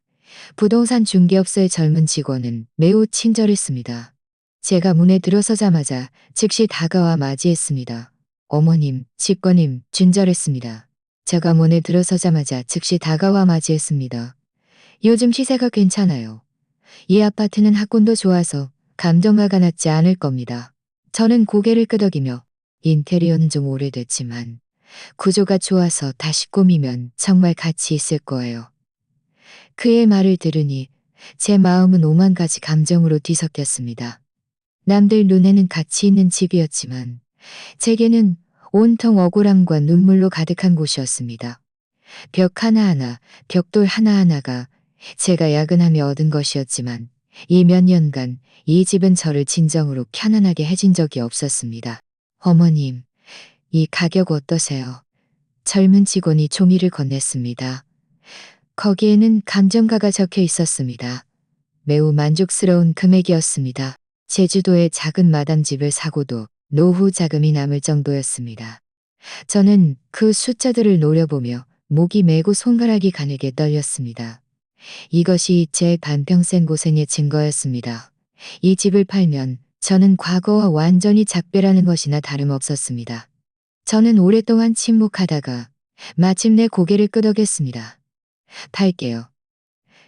A: 부동산 중개업소의 젊은 직원은 매우 친절했습니다. 제가 문에 들어서자마자 즉시 다가와 맞이했습니다. 어머님, 집거님, 친절했습니다. 제가 문에 들어서자마자 즉시 다가와 맞이했습니다. 요즘 시세가 괜찮아요. 이 아파트는 학군도 좋아서 감정가가 낮지 않을 겁니다. 저는 고개를 끄덕이며 인테리어는 좀 오래됐지만 구조가 좋아서 다시 꾸미면 정말 가치 있을 거예요. 그의 말을 들으니 제 마음은 오만 가지 감정으로 뒤섞였습니다. 남들 눈에는 가치 있는 집이었지만 제게는 온통 억울함과 눈물로 가득한 곳이었습니다. 벽 하나하나, 벽돌 하나하나가 제가 야근하며 얻은 것이었지만 이 몇 년간 이 집은 저를 진정으로 편안하게 해준 적이 없었습니다. 어머님, 이 가격 어떠세요? 젊은 직원이 종이를 건넸습니다. 거기에는 감정가가 적혀 있었습니다. 매우 만족스러운 금액이었습니다. 제주도의 작은 마당집을 사고도 노후 자금이 남을 정도였습니다. 저는 그 숫자들을 노려보며 목이 메고 손가락이 가늘게 떨렸습니다. 이것이 제 반평생 고생의 증거였습니다. 이 집을 팔면 저는 과거와 완전히 작별하는 것이나 다름없었습니다. 저는 오랫동안 침묵하다가 마침내 고개를 끄덕였습니다. 팔게요.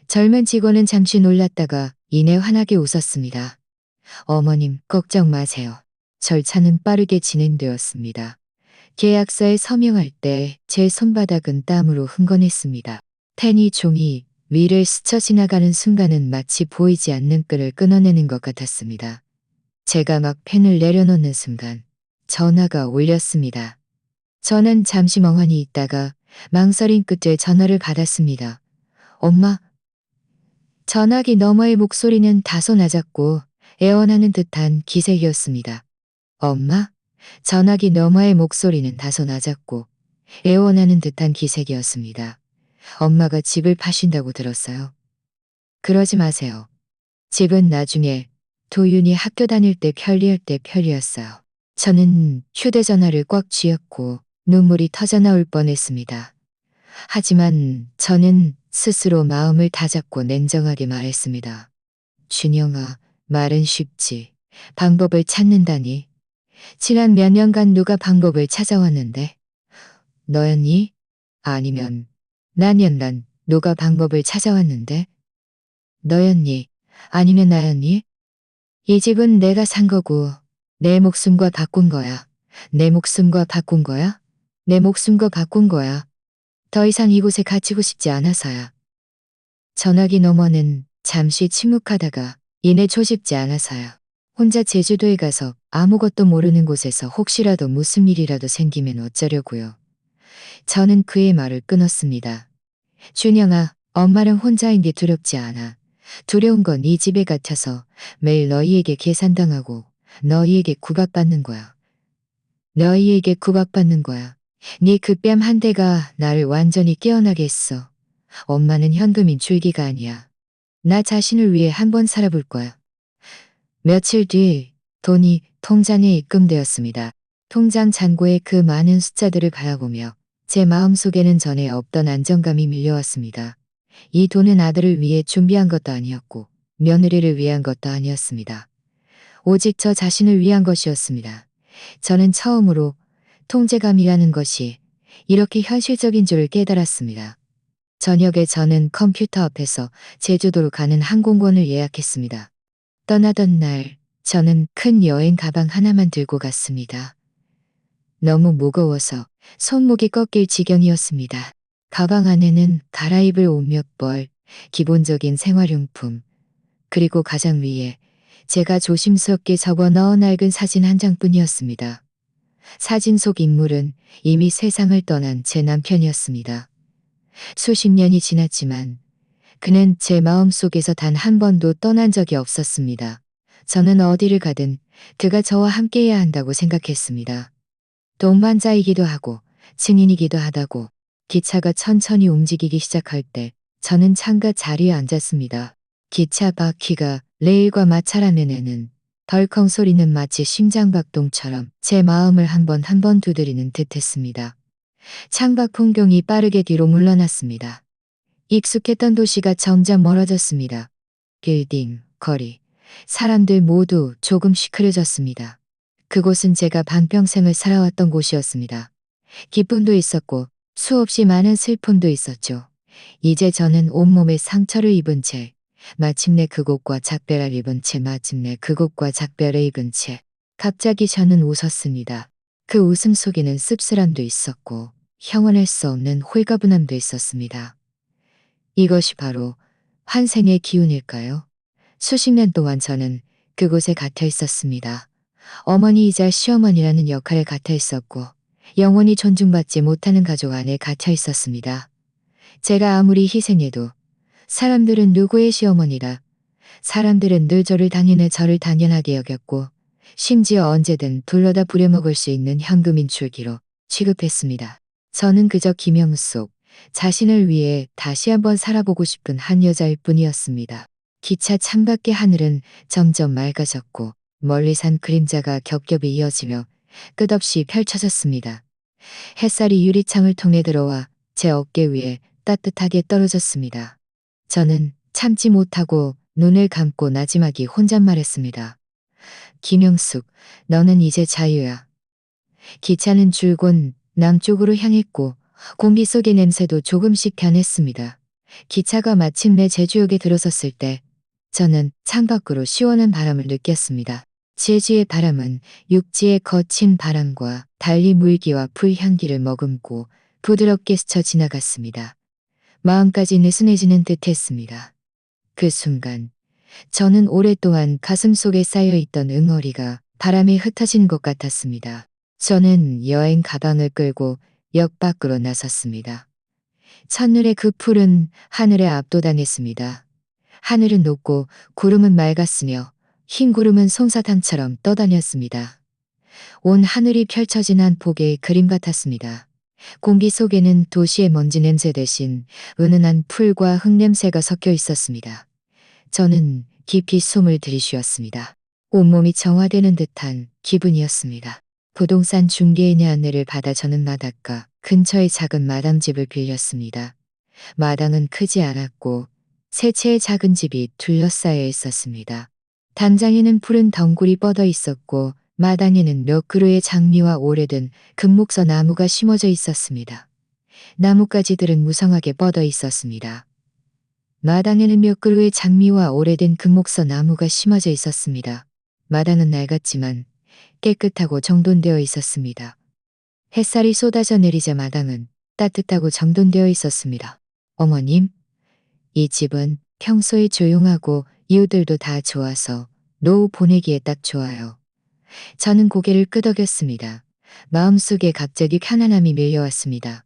A: 젊은 직원은 잠시 놀랐다가 이내 환하게 웃었습니다. 어머님, 걱정 마세요. 절차는 빠르게 진행되었습니다. 계약서에 서명할 때 제 손바닥은 땀으로 흥건했습니다. 펜이 종이 위를 스쳐 지나가는 순간은 마치 보이지 않는 끈을 끊어내는 것 같았습니다. 제가 막 펜을 내려놓는 순간 전화가 울렸습니다. 저는 잠시 멍하니 있다가 망설임 끝에 전화를 받았습니다. 엄마. 전화기 너머의 목소리는 다소 낮았고 애원하는 듯한 기색이었습니다. 엄마? 전화기 너머의 목소리는 다소 낮았고 애원하는 듯한 기색이었습니다. 엄마가 집을 파신다고 들었어요. 그러지 마세요. 집은 나중에 도윤이 학교 다닐 때 편리할 때 편리였어요. 저는 휴대전화를 꽉 쥐었고 눈물이 터져 나올 뻔했습니다. 하지만 저는 스스로 마음을 다잡고 냉정하게 말했습니다. 준영아, 말은 쉽지. 방법을 찾는다니. 지난 몇 년간 누가 방법을 찾아왔는데? 너였니? 아니면 난 누가 방법을 찾아왔는데? 너였니? 아니면 나였니? 이 집은 내가 산 거고 내 목숨과 바꾼 거야. 내 목숨과 바꾼 거야? 내 목숨과 바꾼 거야. 더 이상 이곳에 갇히고 싶지 않아서야. 전화기 너머는 잠시 침묵하다가 이내 조집지 않아서야. 혼자 제주도에 가서 아무것도 모르는 곳에서 혹시라도 무슨 일이라도 생기면 어쩌려고요. 저는 그의 말을 끊었습니다. 준영아, 엄마랑 혼자인 게 두렵지 않아. 두려운 건 이 집에 갇혀서 매일 너희에게 계산당하고 너희에게 구박받는 거야. 너희에게 구박받는 거야. 네 그 뺨 한 대가 나를 완전히 깨어나게 했어. 엄마는 현금인 줄기가 아니야. 나 자신을 위해 한번 살아볼 거야. 며칠 뒤 돈이 통장에 입금되었습니다. 통장 잔고의 그 많은 숫자들을 바라보며 제 마음속에는 전에 없던 안정감이 밀려왔습니다. 이 돈은 아들을 위해 준비한 것도 아니었고 며느리를 위한 것도 아니었습니다. 오직 저 자신을 위한 것이었습니다. 저는 처음으로 통제감이라는 것이 이렇게 현실적인 줄을 깨달았습니다. 저녁에 저는 컴퓨터 앞에서 제주도로 가는 항공권을 예약했습니다. 떠나던 날 저는 큰 여행 가방 하나만 들고 갔습니다. 너무 무거워서 손목이 꺾일 지경이었습니다. 가방 안에는 갈아입을 옷 몇 벌, 기본적인 생활용품, 그리고 가장 위에 제가 조심스럽게 적어 넣어 낡은 사진 한 장뿐이었습니다. 사진 속 인물은 이미 세상을 떠난 제 남편이었습니다. 수십 년이 지났지만 그는 제 마음속에서 단 한 번도 떠난 적이 없었습니다. 저는 어디를 가든 그가 저와 함께해야 한다고 생각했습니다. 동반자이기도 하고 증인이기도 하다고. 기차가 천천히 움직이기 시작할 때 저는 창가 자리에 앉았습니다. 기차 바퀴가 레일과 마찰하면에는 덜컹 소리는 마치 심장박동처럼 제 마음을 한 번 한 번 두드리는 듯했습니다. 창밖 풍경이 빠르게 뒤로 물러났습니다. 익숙했던 도시가 점점 멀어졌습니다. 빌딩, 거리, 사람들 모두 조금씩 흐려졌습니다. 그곳은 제가 반평생을 살아왔던 곳이었습니다. 기쁨도 있었고 수없이 많은 슬픔도 있었죠. 이제 저는 온몸에 상처를 입은 채 마침내 그곳과 작별을 입은 채 갑자기 저는 웃었습니다. 그 웃음 속에는 씁쓸함도 있었고 형언할 수 없는 홀가분함도 있었습니다. 이것이 바로 환생의 기운일까요? 수십 년 동안 저는 그곳에 갇혀 있었습니다. 어머니이자 시어머니라는 역할에 갇혀 있었고 영원히 존중받지 못하는 가족 안에 갇혀 있었습니다. 제가 아무리 희생해도 사람들은 누구의 시어머니라, 사람들은 늘 저를 당연하게 여겼고 심지어 언제든 돌려다 부려먹을 수 있는 현금인 줄기로 취급했습니다. 저는 그저 김영숙, 자신을 위해 다시 한번 살아보고 싶은 한 여자일 뿐이었습니다. 기차 창밖의 하늘은 점점 맑아졌고 멀리 산 그림자가 겹겹이 이어지며 끝없이 펼쳐졌습니다. 햇살이 유리창을 통해 들어와 제 어깨 위에 따뜻하게 떨어졌습니다. 저는 참지 못하고 눈을 감고 나지막이 혼잣말했습니다. 김영숙, 너는 이제 자유야. 기차는 줄곧 남쪽으로 향했고 공기 속의 냄새도 조금씩 변했습니다. 기차가 마침내 제주역에 들어섰을 때 저는 창밖으로 시원한 바람을 느꼈습니다. 제주의 바람은 육지의 거친 바람과 달리 물기와 풀향기를 머금고 부드럽게 스쳐 지나갔습니다. 마음까지 느슨해지는 듯 했습니다. 그 순간 저는 오랫동안 가슴속에 쌓여있던 응어리가 바람에 흩어진 것 같았습니다. 저는 여행 가방을 끌고 역 밖으로 나섰습니다. 첫눈에 그 푸른 하늘에 압도당했습니다. 하늘은 높고 구름은 맑았으며 흰 구름은 솜사탕처럼 떠다녔습니다. 온 하늘이 펼쳐진 한 폭의 그림 같았습니다. 공기 속에는 도시의 먼지 냄새 대신 은은한 풀과 흙 냄새가 섞여 있었습니다. 저는 깊이 숨을 들이쉬었습니다. 온몸이 정화되는 듯한 기분이었습니다. 부동산 중개인의 안내를 받아 저는 마닷가 근처의 작은 마당집을 빌렸습니다. 마당은 크지 않았고 세 채의 작은 집이 둘러싸여 있었습니다. 담장에는 푸른 덩굴이 뻗어 있었고 마당에는 몇 그루의 장미와 오래된 금목서 나무가 심어져 있었습니다. 나뭇가지들은 무성하게 뻗어 있었습니다. 마당에는 몇 그루의 장미와 오래된 금목서 나무가 심어져 있었습니다. 마당은 낡았지만 깨끗하고 정돈되어 있었습니다. 햇살이 쏟아져 내리자 마당은 따뜻하고 정돈되어 있었습니다. 어머님, 이 집은 평소에 조용하고 이웃들도 다 좋아서 노후 보내기에 딱 좋아요. 저는 고개를 끄덕였습니다. 마음속에 갑자기 편안함이 밀려왔습니다.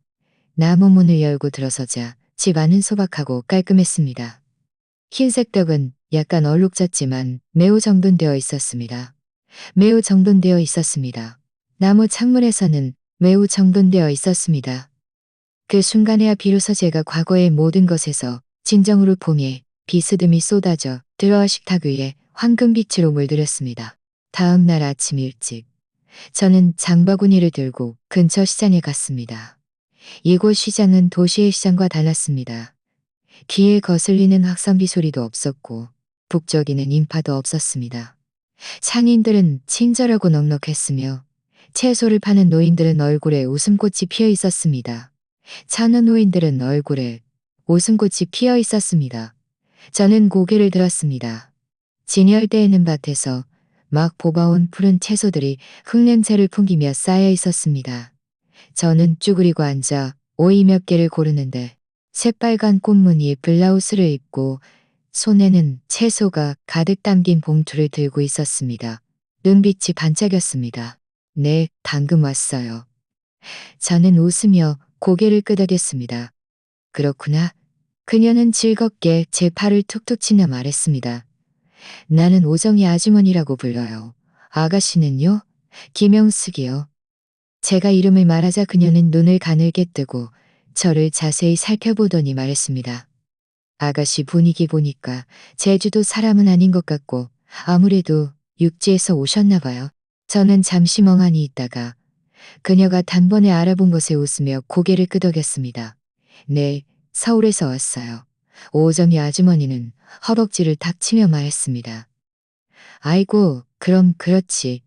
A: 나무 문을 열고 들어서자 집 안은 소박하고 깔끔했습니다. 흰색 벽은 약간 얼룩졌지만 매우 정돈되어 있었습니다. 매우 정돈되어 있었습니다. 나무 창문에서는 매우 정돈되어 있었습니다. 그 순간에야 비로소 제가 과거의 모든 것에서 진정으로 봄에 비스듬히 쏟아져 들어와 식탁 위에 황금빛으로 물들였습니다. 다음 날 아침 일찍 저는 장바구니를 들고 근처 시장에 갔습니다. 이곳 시장은 도시의 시장과 달랐습니다. 귀에 거슬리는 확성기 소리도 없었고 북적이는 인파도 없었습니다. 상인들은 친절하고 넉넉했으며 채소를 파는 노인들은 얼굴에 웃음꽃이 피어 있었습니다. 차는 노인들은 얼굴에 웃음꽃이 피어 있었습니다. 저는 고개를 들었습니다. 진열대에는 밭에서 막 뽑아온 푸른 채소들이 흙냄새를 풍기며 쌓여 있었습니다. 저는 쭈그리고 앉아 오이 몇 개를 고르는데 새빨간 꽃무늬 블라우스를 입고 손에는 채소가 가득 담긴 봉투를 들고 있었습니다. 눈빛이 반짝였습니다. 네, 방금 왔어요. 저는 웃으며 고개를 끄덕였습니다. 그렇구나. 그녀는 즐겁게 제 팔을 툭툭 치며 말했습니다. 나는 오정희 아주머니라고 불러요. 아가씨는요? 김영숙이요. 제가 이름을 말하자 그녀는 눈을 가늘게 뜨고 저를 자세히 살펴보더니 말했습니다. 아가씨 분위기 보니까 제주도 사람은 아닌 것 같고 아무래도 육지에서 오셨나 봐요. 저는 잠시 멍하니 있다가 그녀가 단번에 알아본 것에 웃으며 고개를 끄덕였습니다. 네, 서울에서 왔어요. 오정희 아주머니는 허벅지를 탁 치며 말했습니다. 아이고, 그럼 그렇지.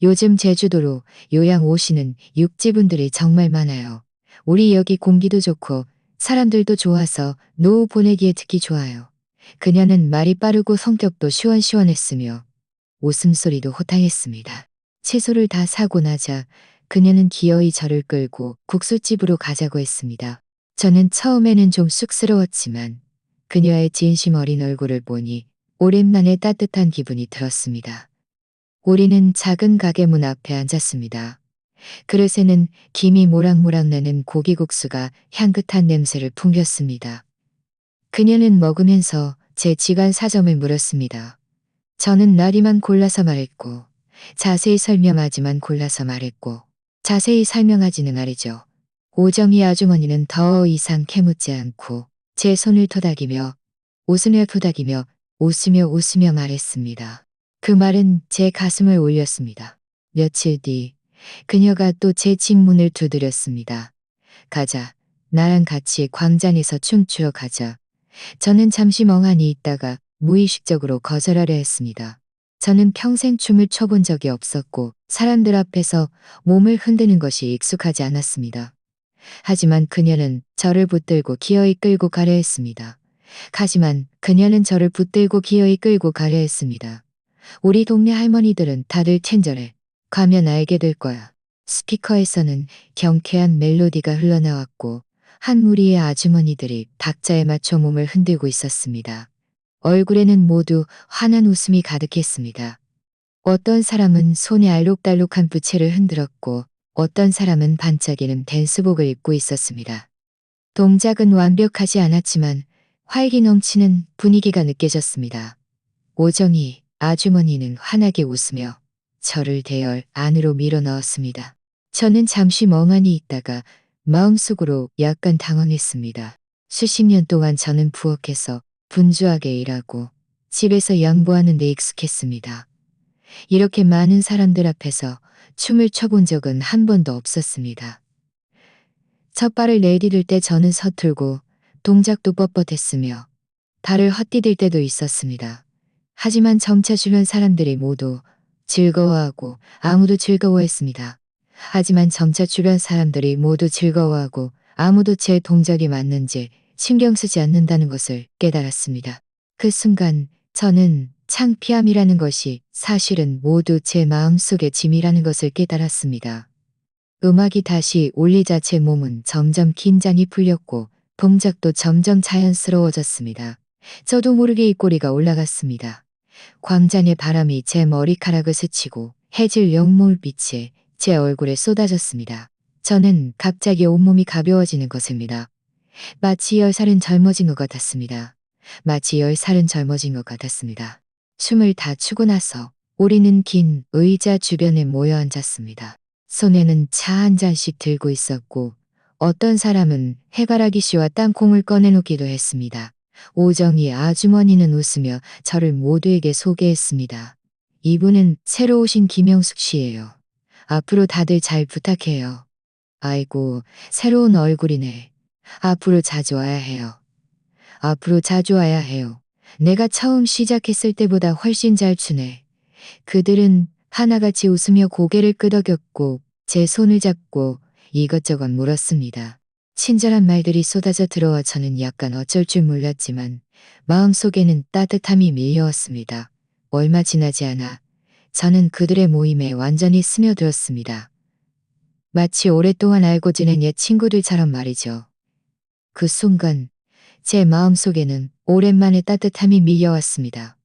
A: 요즘 제주도로 요양 오시는 육지분들이 정말 많아요. 우리 여기 공기도 좋고 사람들도 좋아서 노후 보내기에 특히 좋아요. 그녀는 말이 빠르고 성격도 시원시원했으며 웃음소리도 호탕했습니다. 채소를 다 사고 나자 그녀는 기어이 저를 끌고 국수집으로 가자고 했습니다. 저는 처음에는 좀 쑥스러웠지만 그녀의 진심 어린 얼굴을 보니 오랜만에 따뜻한 기분이 들었습니다. 우리는 작은 가게 문 앞에 앉았습니다. 그릇에는 김이 모락모락 나는 고기국수가 향긋한 냄새를 풍겼습니다. 그녀는 먹으면서 제 집안 사정을 물었습니다. 저는 나리만 골라서 말했고 자세히 설명하지만 골라서 말했고 자세히 설명하지는 않으죠. 오정희 아주머니는 더 이상 캐묻지 않고 제 손을 토닥이며 웃으며 말했습니다. 그 말은 제 가슴을 울렸습니다. 며칠 뒤 그녀가 또 제 집 문을 두드렸습니다. 가자. 나랑 같이 광장에서 춤추러 가자. 저는 잠시 멍하니 있다가 무의식적으로 거절하려 했습니다. 저는 평생 춤을 춰본 적이 없었고 사람들 앞에서 몸을 흔드는 것이 익숙하지 않았습니다. 하지만 그녀는 저를 붙들고 기어이 끌고 가려 했습니다. 하지만 그녀는 저를 붙들고 기어이 끌고 가려 했습니다. 우리 동네 할머니들은 다들 친절해. 가면 알게 될 거야. 스피커에서는 경쾌한 멜로디가 흘러나왔고 한 무리의 아주머니들이 박자에 맞춰 몸을 흔들고 있었습니다. 얼굴에는 모두 환한 웃음이 가득했습니다. 어떤 사람은 손에 알록달록한 부채를 흔들었고 어떤 사람은 반짝이는 댄스복을 입고 있었습니다. 동작은 완벽하지 않았지만 활기 넘치는 분위기가 느껴졌습니다. 오정희 아주머니는 환하게 웃으며 저를 대열 안으로 밀어 넣었습니다. 저는 잠시 멍하니 있다가 마음속으로 약간 당황했습니다. 수십 년 동안 저는 부엌에서 분주하게 일하고 집에서 양보하는 데 익숙했습니다. 이렇게 많은 사람들 앞에서 춤을 춰본 적은 한 번도 없었습니다. 첫 발을 내디딜 때 저는 서툴고 동작도 뻣뻣했으며 발을 헛디딜 때도 있었습니다. 하지만 점차 주변 사람들이 모두 즐거워하고 아무도 즐거워했습니다. 하지만 점차 주변 사람들이 모두 즐거워하고 아무도 제 동작이 맞는지 신경 쓰지 않는다는 것을 깨달았습니다. 그 순간 저는 창피함이라는 것이 사실은 모두 제 마음속의 짐이라는 것을 깨달았습니다. 음악이 다시 울리자 제 몸은 점점 긴장이 풀렸고 동작도 점점 자연스러워졌습니다. 저도 모르게 입꼬리가 올라갔습니다. 광장의 바람이 제 머리카락을 스치고 해질 영몰빛이 제 얼굴에 쏟아졌습니다. 저는 갑자기 온몸이 가벼워지는 것입니다. 마치 10살은 젊어진 것 같았습니다. 마치 10살은 젊어진 것 같았습니다. 춤을 다 추고 나서 우리는 긴 의자 주변에 모여 앉았습니다. 손에는 차 한 잔씩 들고 있었고 어떤 사람은 해바라기 씨와 땅콩을 꺼내놓기도 했습니다. 오정희 아주머니는 웃으며 저를 모두에게 소개했습니다. 이분은 새로 오신 김영숙 씨예요. 앞으로 다들 잘 부탁해요. 아이고, 새로운 얼굴이네. 앞으로 자주 와야 해요. 앞으로 자주 와야 해요. 내가 처음 시작했을 때보다 훨씬 잘 추네. 그들은 하나같이 웃으며 고개를 끄덕였고 제 손을 잡고 이것저것 물었습니다. 친절한 말들이 쏟아져 들어와 저는 약간 어쩔 줄 몰랐지만 마음속에는 따뜻함이 밀려왔습니다. 얼마 지나지 않아 저는 그들의 모임에 완전히 스며들었습니다. 마치 오랫동안 알고 지낸 옛 친구들처럼 말이죠. 그 순간 제 마음속에는 오랜만에 따뜻함이 밀려왔습니다.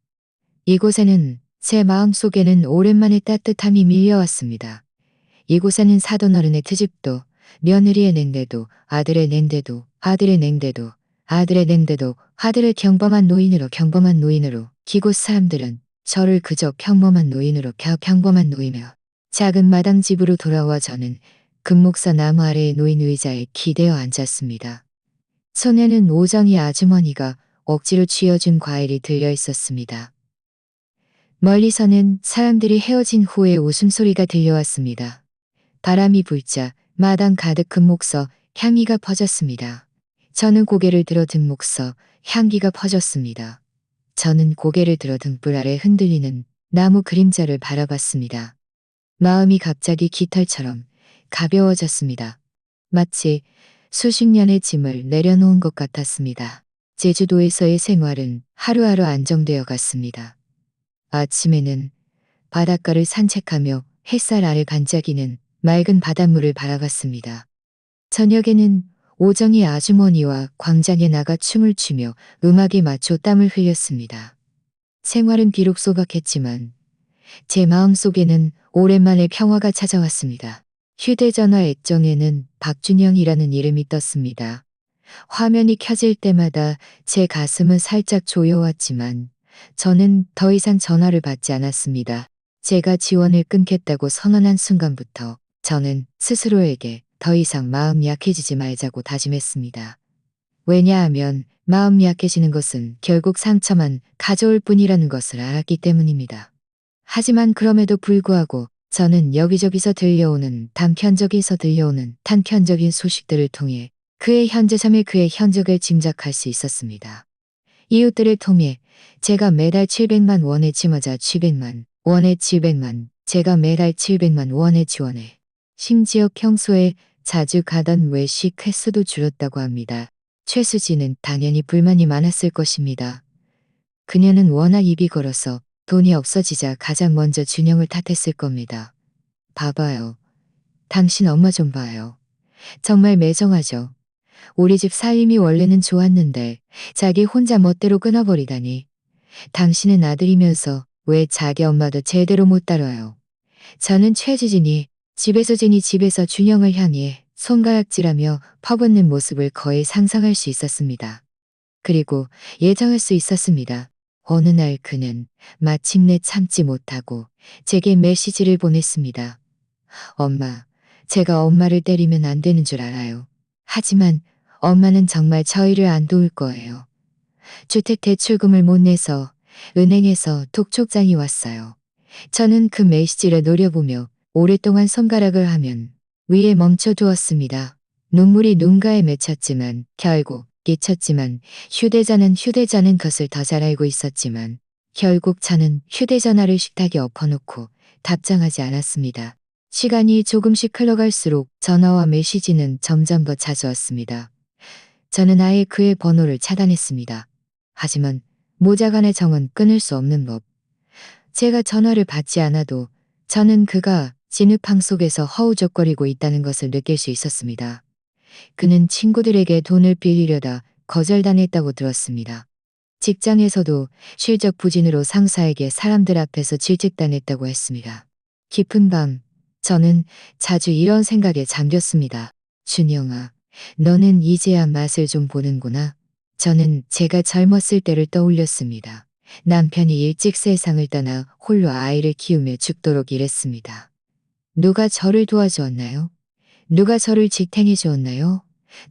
A: 이곳에는 제 마음속에는 오랜만에 따뜻함이 밀려왔습니다. 이곳에는 사돈어른의 트집도 며느리의 냉대도 아들의 냉대도 아들의 냉대도 아들의 냉대도 아들을 평범한 노인으로 이곳 사람들은 저를 그저 평범한 노인으로 평범한 노이며 작은 마당집으로 돌아와 저는 금목사 나무 아래의 노인 의자에 기대어 앉았습니다. 손에는 오정희 아주머니가 억지로 쥐어준 과일이 들려 있었습니다. 멀리서는 사람들이 헤어진 후에 웃음소리가 들려왔습니다. 바람이 불자 마당 가득 금목서 향기가 퍼졌습니다. 저는 고개를 들어 등목서 향기가 퍼졌습니다. 저는 고개를 들어 등불 아래 흔들리는 나무 그림자를 바라봤습니다. 마음이 갑자기 깃털처럼 가벼워졌습니다. 마치 수십 년의 짐을 내려놓은 것 같았습니다. 제주도에서의 생활은 하루하루 안정되어 갔습니다. 아침에는 바닷가를 산책하며 햇살 아래 반짝이는 맑은 바닷물을 바라봤습니다. 저녁에는 오정희 아주머니와 광장에 나가 춤을 추며 음악에 맞춰 땀을 흘렸습니다. 생활은 비록 소박했지만 제 마음속에는 오랜만에 평화가 찾아왔습니다. 휴대전화 액정에는 박준영이라는 이름이 떴습니다. 화면이 켜질 때마다 제 가슴은 살짝 조여왔지만 저는 더 이상 전화를 받지 않았습니다. 제가 지원을 끊겠다고 선언한 순간부터 저는 스스로에게 더 이상 마음 약해지지 말자고 다짐했습니다. 왜냐하면 마음 약해지는 것은 결국 상처만 가져올 뿐이라는 것을 알았기 때문입니다. 하지만 그럼에도 불구하고 저는 여기저기서 들려오는 단편적인 소식들을 통해 그의 현재 삶의 그의 현적을 짐작할 수 있었습니다. 이웃들을 통해 제가 매달 700만 원에 짊어져 700만 원에 700만 제가 매달 700만 원에 지원해. 심지어 평소에 자주 가던 외식 횟수도 줄었다고 합니다. 최수지는 당연히 불만이 많았을 것입니다. 그녀는 워낙 입이 걸어서 돈이 없어지자 가장 먼저 준영을 탓했을 겁니다. 봐봐요. 당신 엄마 좀 봐요. 정말 매정하죠. 우리 집 살림이 원래는 좋았는데 자기 혼자 멋대로 끊어버리다니. 당신은 아들이면서 왜 자기 엄마도 제대로 못 다뤄요. 저는 최지진이 집에서 준영을 향해 손가락질하며 퍼붓는 모습을 거의 상상할 수 있었습니다. 그리고 예정할 수 있었습니다. 어느 날 그는 마침내 참지 못하고 제게 메시지를 보냈습니다. 엄마, 제가 엄마를 때리면 안 되는 줄 알아요. 하지만 엄마는 정말 저희를 안 도울 거예요. 주택 대출금을 못 내서 은행에서 독촉장이 왔어요. 저는 그 메시지를 노려보며 오랫동안 손가락을 하면 위에 멈춰두었습니다. 눈물이 눈가에 맺혔지만 결국 끼쳤지만 휴대자는 것을 더 잘 알고 있었지만 결국 저는 휴대전화를 식탁에 엎어놓고 답장하지 않았습니다. 시간이 조금씩 흘러갈수록 전화와 메시지는 점점 더 자주 왔습니다. 저는 아예 그의 번호를 차단했습니다. 하지만 모자간의 정은 끊을 수 없는 법. 제가 전화를 받지 않아도 저는 그가 진흙탕 속에서 허우적거리고 있다는 것을 느낄 수 있었습니다. 그는 친구들에게 돈을 빌리려다 거절당했다고 들었습니다. 직장에서도 실적 부진으로 상사에게 사람들 앞에서 질책당했다고 했습니다. 깊은 밤, 저는 자주 이런 생각에 잠겼습니다. 준영아, 너는 이제야 맛을 좀 보는구나. 저는 제가 젊었을 때를 떠올렸습니다. 남편이 일찍 세상을 떠나 홀로 아이를 키우며 죽도록 일했습니다. 누가 저를 도와주었나요? 누가 저를 지탱해 주었나요?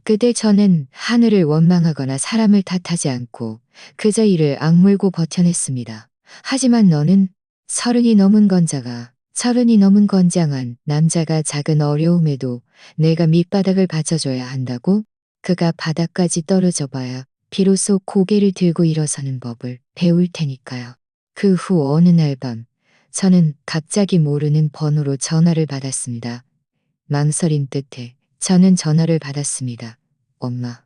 A: 그때 저는 하늘을 원망하거나 사람을 탓하지 않고 그저 이를 악물고 버텨냈습니다. 하지만 너는 서른이 넘은 건장한 남자가 작은 어려움에도 내가 밑바닥을 받쳐줘야 한다고? 그가 바닥까지 떨어져 봐야 비로소 고개를 들고 일어서는 법을 배울 테니까요. 그 후 어느 날 밤, 저는 갑자기 모르는 번호로 전화를 받았습니다. 망설임 끝에 저는 전화를 받았습니다. 엄마.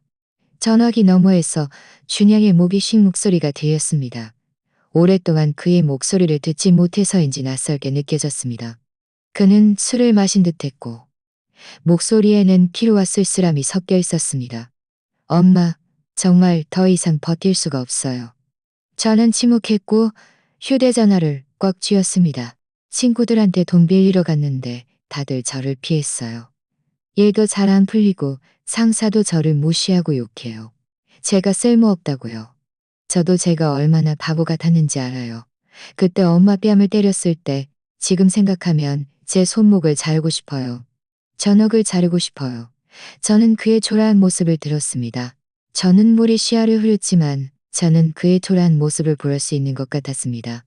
A: 전화기 너머에서 준영의 모기식 목소리가 들렸습니다. 오랫동안 그의 목소리를 듣지 못해서인지 낯설게 느껴졌습니다. 그는 술을 마신 듯했고 목소리에는 피로와 쓸쓸함이 섞여 있었습니다. 엄마, 정말 더 이상 버틸 수가 없어요. 저는 침묵했고 휴대전화를 꽉 쥐었습니다. 친구들한테 돈 빌리러 갔는데 다들 저를 피했어요. 일도 잘 안 풀리고 상사도 저를 무시하고 욕해요. 제가 쓸모없다고요. 저도 제가 얼마나 바보 같았는지 알아요. 그때 엄마 뺨을 때렸을 때 지금 생각하면 제 손목을 자르고 싶어요. 전역을 자르고 싶어요. 저는 그의 초라한 모습을 들었습니다. 저는 물이 시야를 흐렸지만 저는 그의 초라한 모습을 볼 수 있는 것 같았습니다.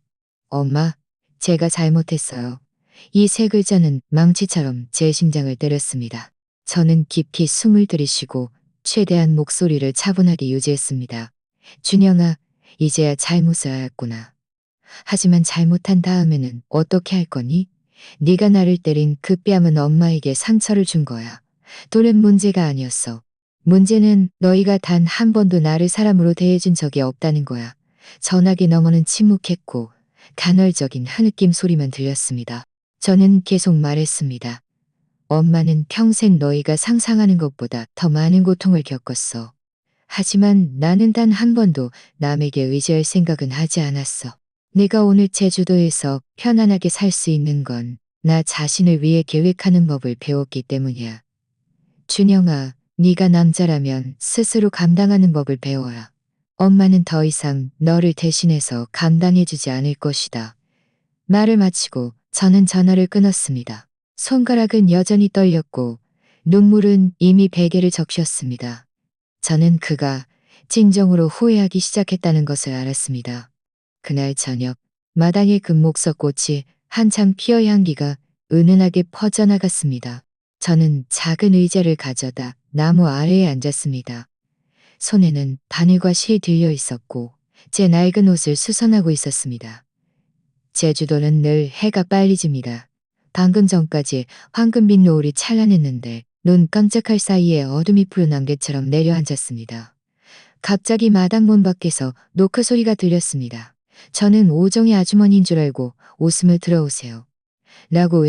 A: 엄마, 제가 잘못했어요. 이 세 글자는 망치처럼 제 심장을 때렸습니다. 저는 깊이 숨을 들이쉬고 최대한 목소리를 차분하게 유지했습니다. 준영아, 이제야 잘못을 알았구나. 하지만 잘못한 다음에는 어떻게 할 거니? 네가 나를 때린 그 뺨은 엄마에게 상처를 준 거야. 돈은 문제가 아니었어. 문제는 너희가 단 한 번도 나를 사람으로 대해준 적이 없다는 거야. 전화기 너머는 침묵했고 간헐적인 흐느낌 소리만 들렸습니다. 저는 계속 말했습니다. 엄마는 평생 너희가 상상하는 것보다 더 많은 고통을 겪었어. 하지만 나는 단 한 번도 남에게 의지할 생각은 하지 않았어. 내가 오늘 제주도에서 편안하게 살 수 있는 건 나 자신을 위해 계획하는 법을 배웠기 때문이야. 준영아, 네가 남자라면 스스로 감당하는 법을 배워야. 엄마는 더 이상 너를 대신해서 감당해주지 않을 것이다. 말을 마치고 저는 전화를 끊었습니다. 손가락은 여전히 떨렸고 눈물은 이미 베개를 적셨습니다. 저는 그가 진정으로 후회하기 시작했다는 것을 알았습니다. 그날 저녁 마당의 금목서꽃이 한창 피어 향기가 은은하게 퍼져나갔습니다. 저는 작은 의자를 가져다 나무 아래에 앉았습니다. 손에는 바늘과 실이 들려 있었고 제 낡은 옷을 수선하고 있었습니다. 제주도는 늘 해가 빨리 집니다. 방금 전까지 황금빛 노을이 찬란했는데 눈 깜짝할 사이에 어둠이 푸른 안개처럼 내려앉았습니다. 갑자기 마당 문 밖에서 노크 소리가 들렸습니다. 저는 오정희 아주머니인 줄 알고 웃음을 들어오세요. 라고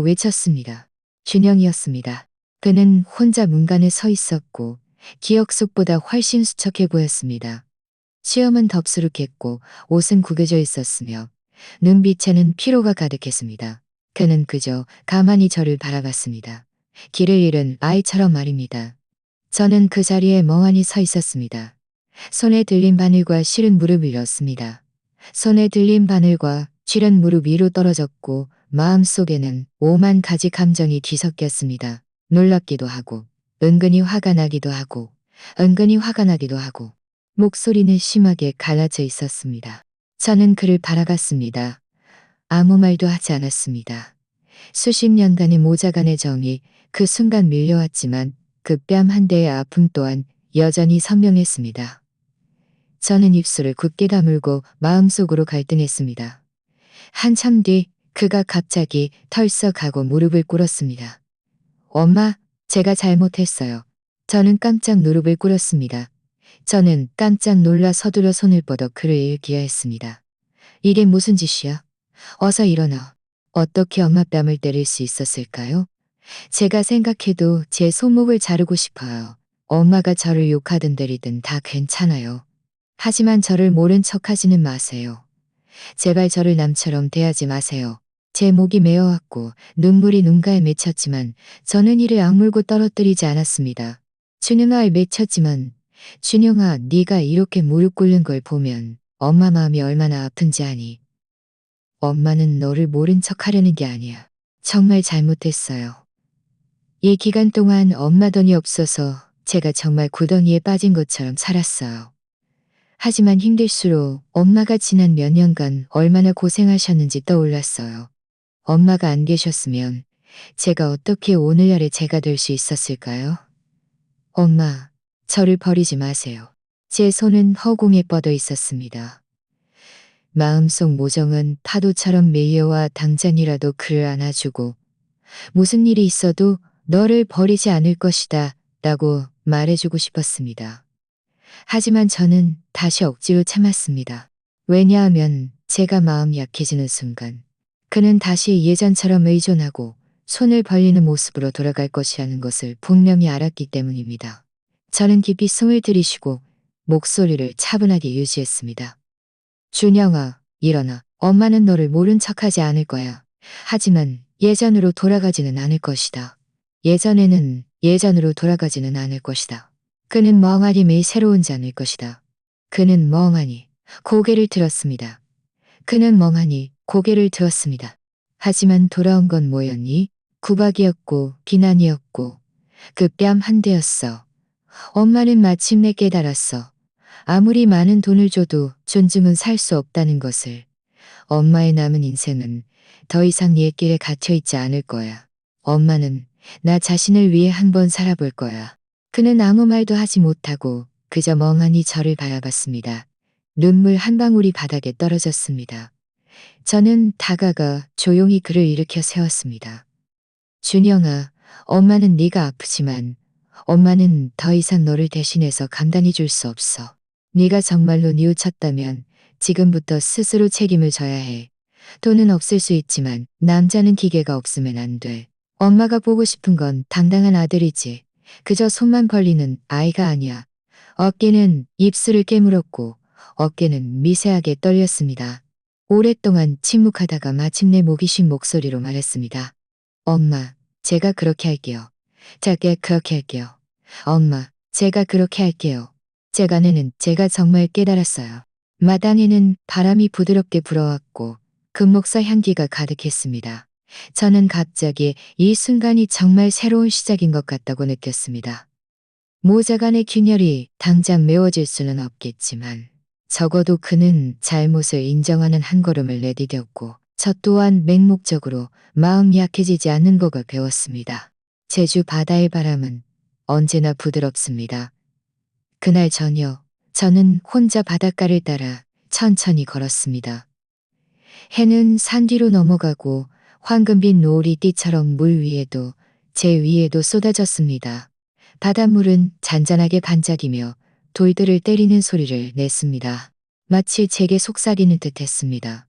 A: 외쳤습니다. 준영이었습니다. 그는 혼자 문간에 서 있었고 기억 속보다 훨씬 수척해 보였습니다. 수염은 덥수룩했고 옷은 구겨져 있었으며 눈빛에는 피로가 가득했습니다. 그는 그저 가만히 저를 바라봤습니다. 길을 잃은 아이처럼 말입니다. 저는 그 자리에 멍하니 서 있었습니다. 손에 들린 바늘과 실은 무릎 위였습니다. 손에 들린 바늘과 실은 무릎 위로 떨어졌고 마음속에는 오만 가지 감정이 뒤섞였습니다. 놀랍기도 하고 은근히 화가 나기도 하고 목소리는 심하게 갈라져 있었습니다. 저는 그를 바라봤습니다. 아무 말도 하지 않았습니다. 수십 년간의 모자간의 정이 그 순간 밀려왔지만 그 뺨 한 대의 아픔 또한 여전히 선명했습니다. 저는 입술을 굳게 다물고 마음속으로 갈등했습니다. 한참 뒤 그가 갑자기 털썩하고 무릎을 꿇었습니다. 엄마, 제가 잘못했어요. 저는 깜짝 무릎을 꿇었습니다. 저는 깜짝 놀라 서둘러 손을 뻗어 그를 일으키려 했습니다. 이게 무슨 짓이야? 어서 일어나. 어떻게 엄마 뺨을 때릴 수 있었을까요? 제가 생각해도 제 손목을 자르고 싶어요. 엄마가 저를 욕하든 때리든 다 괜찮아요. 하지만 저를 모른 척하지는 마세요. 제발 저를 남처럼 대하지 마세요. 제 목이 메어왔고 눈물이 눈가에 맺혔지만 저는 이를 악물고 떨어뜨리지 않았습니다. 준영아를 맺혔지만 준영아, 네가 이렇게 무릎 꿇는 걸 보면 엄마 마음이 얼마나 아픈지 아니. 엄마는 너를 모른 척하려는 게 아니야. 정말 잘못했어요. 이 기간 동안 엄마 돈이 없어서 제가 정말 구덩이에 빠진 것처럼 살았어요. 하지만 힘들수록 엄마가 지난 몇 년간 얼마나 고생하셨는지 떠올랐어요. 엄마가 안 계셨으면 제가 어떻게 오늘날의 제가 될 수 있었을까요? 엄마, 저를 버리지 마세요. 제 손은 허공에 뻗어 있었습니다. 마음속 모정은 파도처럼 밀려와 당장이라도 그를 안아주고 무슨 일이 있어도 너를 버리지 않을 것이다 라고 말해주고 싶었습니다. 하지만 저는 다시 억지로 참았습니다. 왜냐하면 제가 마음이 약해지는 순간 그는 다시 예전처럼 의존하고 손을 벌리는 모습으로 돌아갈 것이라는 것을 분명히 알았기 때문입니다. 저는 깊이 숨을 들이쉬고 목소리를 차분하게 유지했습니다. 준영아, 일어나. 엄마는 너를 모른 척하지 않을 거야. 하지만 예전으로 돌아가지는 않을 것이다. 예전으로 돌아가지는 않을 것이다. 그는 멍하니 매일 새로운 잠일 것이다. 그는 멍하니 고개를 들었습니다. 하지만 돌아온 건 뭐였니? 구박이었고 비난이었고 그 뺨 한 대였어. 엄마는 마침내 깨달았어. 아무리 많은 돈을 줘도 존중은 살 수 없다는 것을. 엄마의 남은 인생은 더 이상 옛 길에 갇혀있지 않을 거야. 엄마는 나 자신을 위해 한번 살아볼 거야. 그는 아무 말도 하지 못하고 그저 멍하니 저를 바라봤습니다. 눈물 한 방울이 바닥에 떨어졌습니다. 저는 다가가 조용히 그를 일으켜 세웠습니다. 준영아, 엄마는 네가 아프지만 엄마는 더 이상 너를 대신해서 감당해 줄 수 없어. 네가 정말로 뉘우쳤다면 지금부터 스스로 책임을 져야 해. 돈은 없을 수 있지만 남자는 기계가 없으면 안 돼. 엄마가 보고 싶은 건 당당한 아들이지. 그저 손만 벌리는 아이가 아니야. 어깨는 입술을 깨물었고 어깨는 미세하게 떨렸습니다. 오랫동안 침묵하다가 마침내 목이 쉰 목소리로 말했습니다. 엄마, 제가 그렇게 할게요. 그렇게 할게요. 엄마, 제가 그렇게 할게요. 제가 정말 깨달았어요. 마당에는 바람이 부드럽게 불어왔고 금목사 향기가 가득했습니다. 저는 갑자기 이 순간이 정말 새로운 시작인 것 같다고 느꼈습니다. 모자 간의 균열이 당장 메워질 수는 없겠지만 적어도 그는 잘못을 인정하는 한 걸음을 내디뎠고 저 또한 맹목적으로 마음 약해지지 않는 법을 배웠습니다. 제주 바다의 바람은 언제나 부드럽습니다. 그날 저녁, 저는 혼자 바닷가를 따라 천천히 걸었습니다. 해는 산 뒤로 넘어가고 황금빛 노을이 띠처럼 물 위에도 제 위에도 쏟아졌습니다. 바닷물은 잔잔하게 반짝이며 돌들을 때리는 소리를 냈습니다. 마치 제게 속삭이는 듯 했습니다.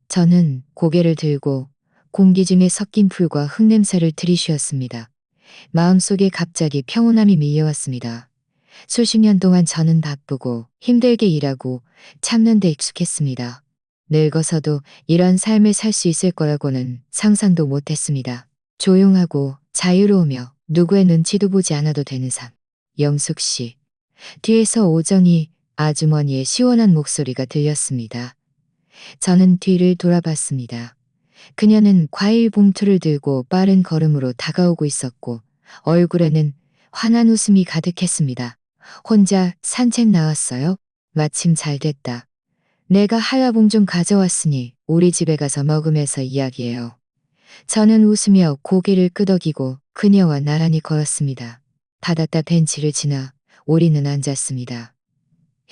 A: 저는 고개를 들고 공기 중에 섞인 풀과 흙냄새를 들이쉬었습니다. 마음속에 갑자기 평온함이 밀려왔습니다. 수십 년 동안 저는 바쁘고 힘들게 일하고 참는 데 익숙했습니다. 늙어서도 이런 삶을 살 수 있을 거라고는 상상도 못했습니다. 조용하고 자유로우며 누구의 눈치도 보지 않아도 되는 삶. 영숙 씨. 뒤에서 오정희 아주머니의 시원한 목소리가 들렸습니다. 저는 뒤를 돌아봤습니다. 그녀는 과일 봉투를 들고 빠른 걸음으로 다가오고 있었고 얼굴에는 환한 웃음이 가득했습니다. 혼자 산책 나왔어요? 마침 잘 됐다. 내가 한라봉 좀 가져왔으니 우리 집에 가서 먹으면서 이야기해요. 저는 웃으며 고개를 끄덕이고 그녀와 나란히 걸었습니다. 바닷가 벤치를 지나 우리는 앉았습니다.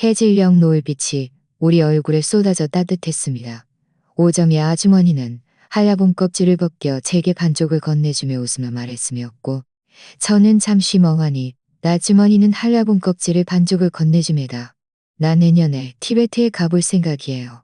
A: 해질녘 노을빛이 우리 얼굴에 쏟아져 따뜻했습니다. 오정희 아주머니는 한라봉 껍질을 벗겨 제게 반쪽을 건네주며 웃으며 말했으며였고 저는 잠시 멍하니 아주머니는 한라봉 껍질을 반쪽을 건네주매다. 나 내년에 티베트에 가볼 생각이에요.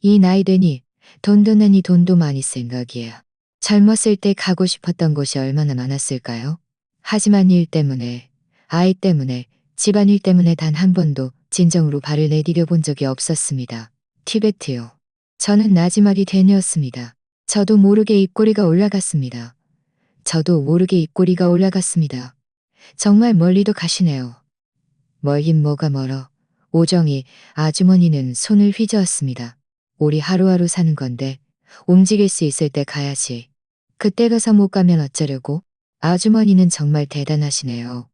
A: 이 나이 되니 돈도 내니 돈도 많이 생각이에요. 젊었을 때 가고 싶었던 곳이 얼마나 많았을까요? 하지만 일 때문에, 아이 때문에, 집안일 때문에 단 한 번도 진정으로 발을 내디뎌 본 적이 없었습니다. 티베트요. 저는 나지막이 되뇌었습니다. 저도 모르게 입꼬리가 올라갔습니다. 저도 모르게 입꼬리가 올라갔습니다. 정말 멀리도 가시네요. 멀긴 뭐가 멀어. 오정희 아주머니는 손을 휘저었습니다. 우리 하루하루 사는 건데 움직일 수 있을 때 가야지. 그때 가서 못 가면 어쩌려고? 아주머니는 정말 대단하시네요.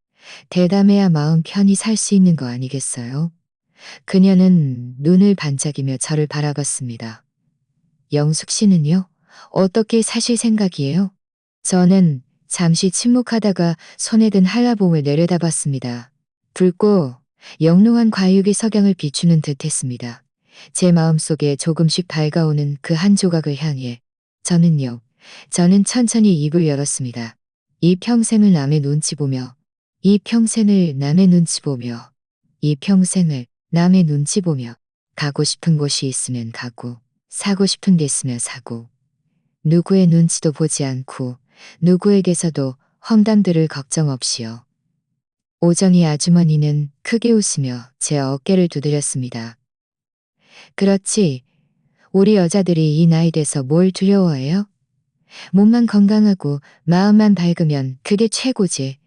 A: 대담해야 마음 편히 살 수 있는 거 아니겠어요? 그녀는 눈을 반짝이며 저를 바라봤습니다. 영숙 씨는요? 어떻게 사실 생각이에요? 저는 잠시 침묵하다가 손에 든 한라봉을 내려다봤습니다. 붉고 영롱한 과육의 석양을 비추는 듯했습니다. 제 마음속에 조금씩 밝아오는 그 한 조각을 향해 저는 천천히 입을 열었습니다. 이 평생을 남의 눈치 보며 이 평생을 남의 눈치 보며 이 평생을 남의 눈치 보며 가고 싶은 곳이 있으면 가고 사고 싶은 게 있으면 사고 누구의 눈치도 보지 않고 누구에게서도 험담들을 걱정 없이요. 오정희 아주머니는 크게 웃으며 제 어깨를 두드렸습니다. 그렇지. 우리 여자들이 이 나이 돼서 뭘 두려워해요? 몸만 건강하고 마음만 밝으면 그게 최고지.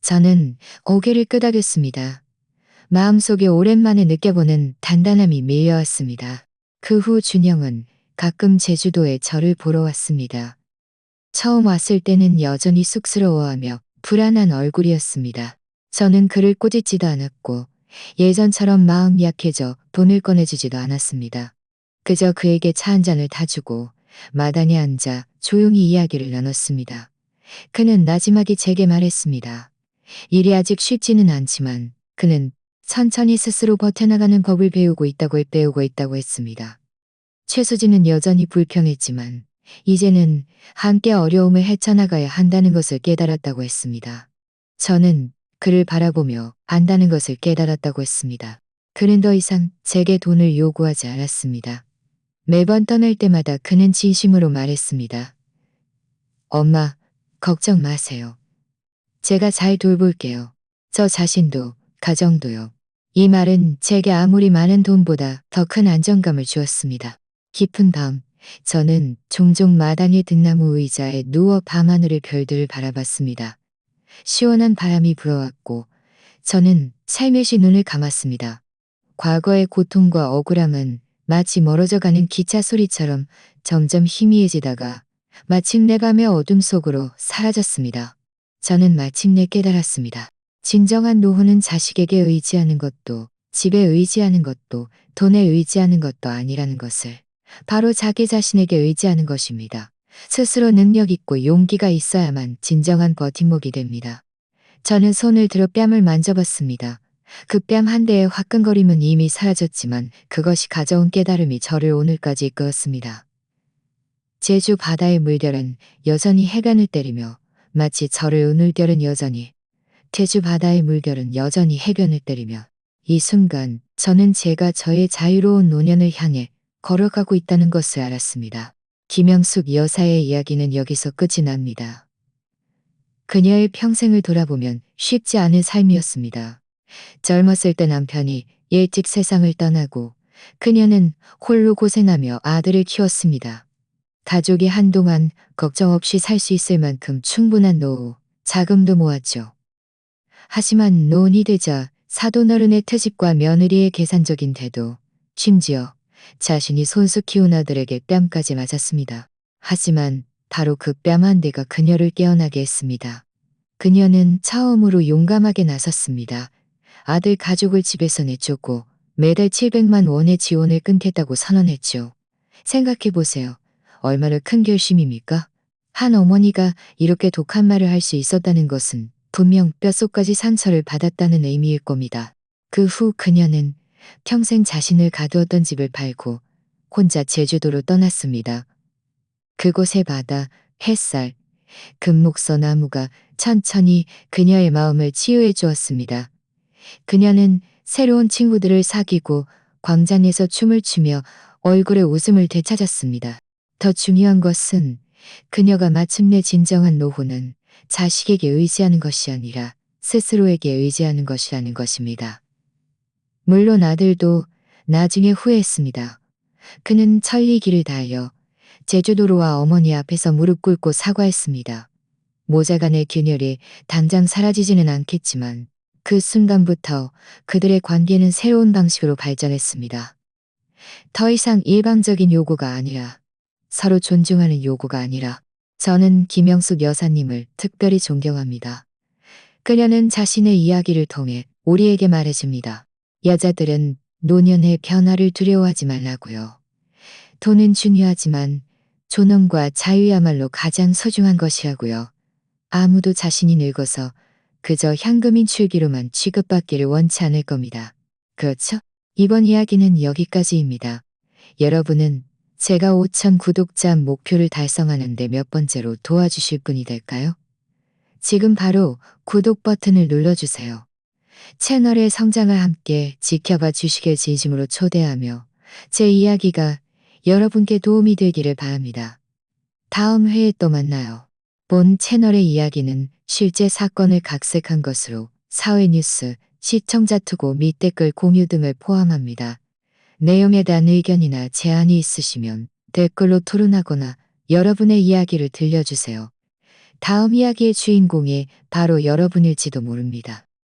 A: 저는 고개를 끄덕였습니다. 마음속에 오랜만에 느껴보는 단단함이 밀려왔습니다. 그 후 준영은 가끔 제주도에 저를 보러 왔습니다. 처음 왔을 때는 여전히 쑥스러워하며 불안한 얼굴이었습니다. 저는 그를 꾸짖지도 않았고 예전처럼 마음 약해져 돈을 꺼내주지도 않았습니다. 그저 그에게 차 한 잔을 타주고 마당에 앉아 조용히 이야기를 나눴습니다. 그는 나지막이 제게 말했습니다. 일이 아직 쉽지는 않지만 그는 천천히 스스로 버텨나가는 법을 배우고 있다고 했습니다. 최수진은 여전히 불평했지만 이제는 함께 어려움을 헤쳐나가야 한다는 것을 깨달았다고 했습니다. 저는 그를 바라보며 안다는 것을 깨달았다고 했습니다. 그는 더 이상 제게 돈을 요구하지 않았습니다. 매번 떠날 때마다 그는 진심으로 말했습니다. 엄마, 걱정 마세요. 제가 잘 돌볼게요. 저 자신도, 가정도요. 이 말은 제게 아무리 많은 돈보다 더 큰 안정감을 주었습니다. 깊은 밤, 저는 종종 마당의 등나무 의자에 누워 밤하늘의 별들을 바라봤습니다. 시원한 바람이 불어왔고 저는 살며시 눈을 감았습니다. 과거의 고통과 억울함은 마치 멀어져가는 기차 소리처럼 점점 희미해지다가 마침내 밤의 어둠 속으로 사라졌습니다. 저는 마침내 깨달았습니다. 진정한 노후는 자식에게 의지하는 것도 집에 의지하는 것도 돈에 의지하는 것도 아니라는 것을 바로 자기 자신에게 의지하는 것입니다. 스스로 능력 있고 용기가 있어야만 진정한 버팀목이 됩니다. 저는 손을 들어 뺨을 만져봤습니다. 그 뺨 한 대의 화끈거림은 이미 사라졌지만 그것이 가져온 깨달음이 저를 오늘까지 이끌었습니다. 제주 바다의 물결은 여전히 해변을 때리며 마치 저를 은울결은 여전히 제주 바다의 물결은 여전히 해변을 때리며 이 순간 저는 제가 저의 자유로운 노년을 향해 걸어가고 있다는 것을 알았습니다. 김영숙 여사의 이야기는 여기서 끝이 납니다. 그녀의 평생을 돌아보면 쉽지 않은 삶이었습니다. 젊었을 때 남편이 일찍 세상을 떠나고 그녀는 홀로 고생하며 아들을 키웠습니다. 가족이 한동안 걱정 없이 살 수 있을 만큼 충분한 노후, 자금도 모았죠. 하지만 노인이 되자 사돈어른의 트집과 며느리의 계산적인 태도, 심지어 자신이 손수 키운 아들에게 뺨까지 맞았습니다. 하지만 바로 그 뺨 한 대가 그녀를 깨어나게 했습니다. 그녀는 처음으로 용감하게 나섰습니다. 아들 가족을 집에서 내쫓고 매달 700만 원의 지원을 끊겠다고 선언했죠. 생각해보세요. 얼마나 큰 결심입니까? 한 어머니가 이렇게 독한 말을 할 수 있었다는 것은 분명 뼛속까지 상처를 받았다는 의미일 겁니다. 그 후 그녀는 평생 자신을 가두었던 집을 팔고 혼자 제주도로 떠났습니다. 그곳의 바다, 햇살, 금목서 나무가 천천히 그녀의 마음을 치유해 주었습니다. 그녀는 새로운 친구들을 사귀고 광장에서 춤을 추며 얼굴에 웃음을 되찾았습니다. 더 중요한 것은 그녀가 마침내 진정한 노후는 자식에게 의지하는 것이 아니라 스스로에게 의지하는 것이라는 것입니다. 물론 아들도 나중에 후회했습니다. 그는 천리길을 달려 제주도로와 어머니 앞에서 무릎 꿇고 사과했습니다. 모자간의 균열이 당장 사라지지는 않겠지만 그 순간부터 그들의 관계는 새로운 방식으로 발전했습니다. 더 이상 일방적인 요구가 아니라 서로 존중하는 요구가 아니라 저는 김영숙 여사님을 특별히 존경합니다. 그녀는 자신의 이야기를 통해 우리에게 말해줍니다. 여자들은 노년의 변화를 두려워하지 말라고요. 돈은 중요하지만 존엄과 자유야말로 가장 소중한 것이라고요. 아무도 자신이 늙어서 그저 현금인 출기로만 취급받기를 원치 않을 겁니다. 그렇죠? 이번 이야기는 여기까지입니다. 여러분은 제가 5,000 구독자 목표를 달성하는데 몇 번째로 도와주실 분이 될까요? 지금 바로 구독 버튼을 눌러주세요. 채널의 성장을 함께 지켜봐 주시길 진심으로 초대하며 제 이야기가 여러분께 도움이 되기를 바랍니다. 다음 회에 또 만나요. 본 채널의 이야기는 실제 사건을 각색한 것으로 사회 뉴스, 시청자 투고 및 댓글 공유 등을 포함합니다. 내용에 대한 의견이나 제안이 있으시면 댓글로 토론하거나 여러분의 이야기를 들려주세요. 다음 이야기의 주인공이 바로 여러분일지도 모릅니다.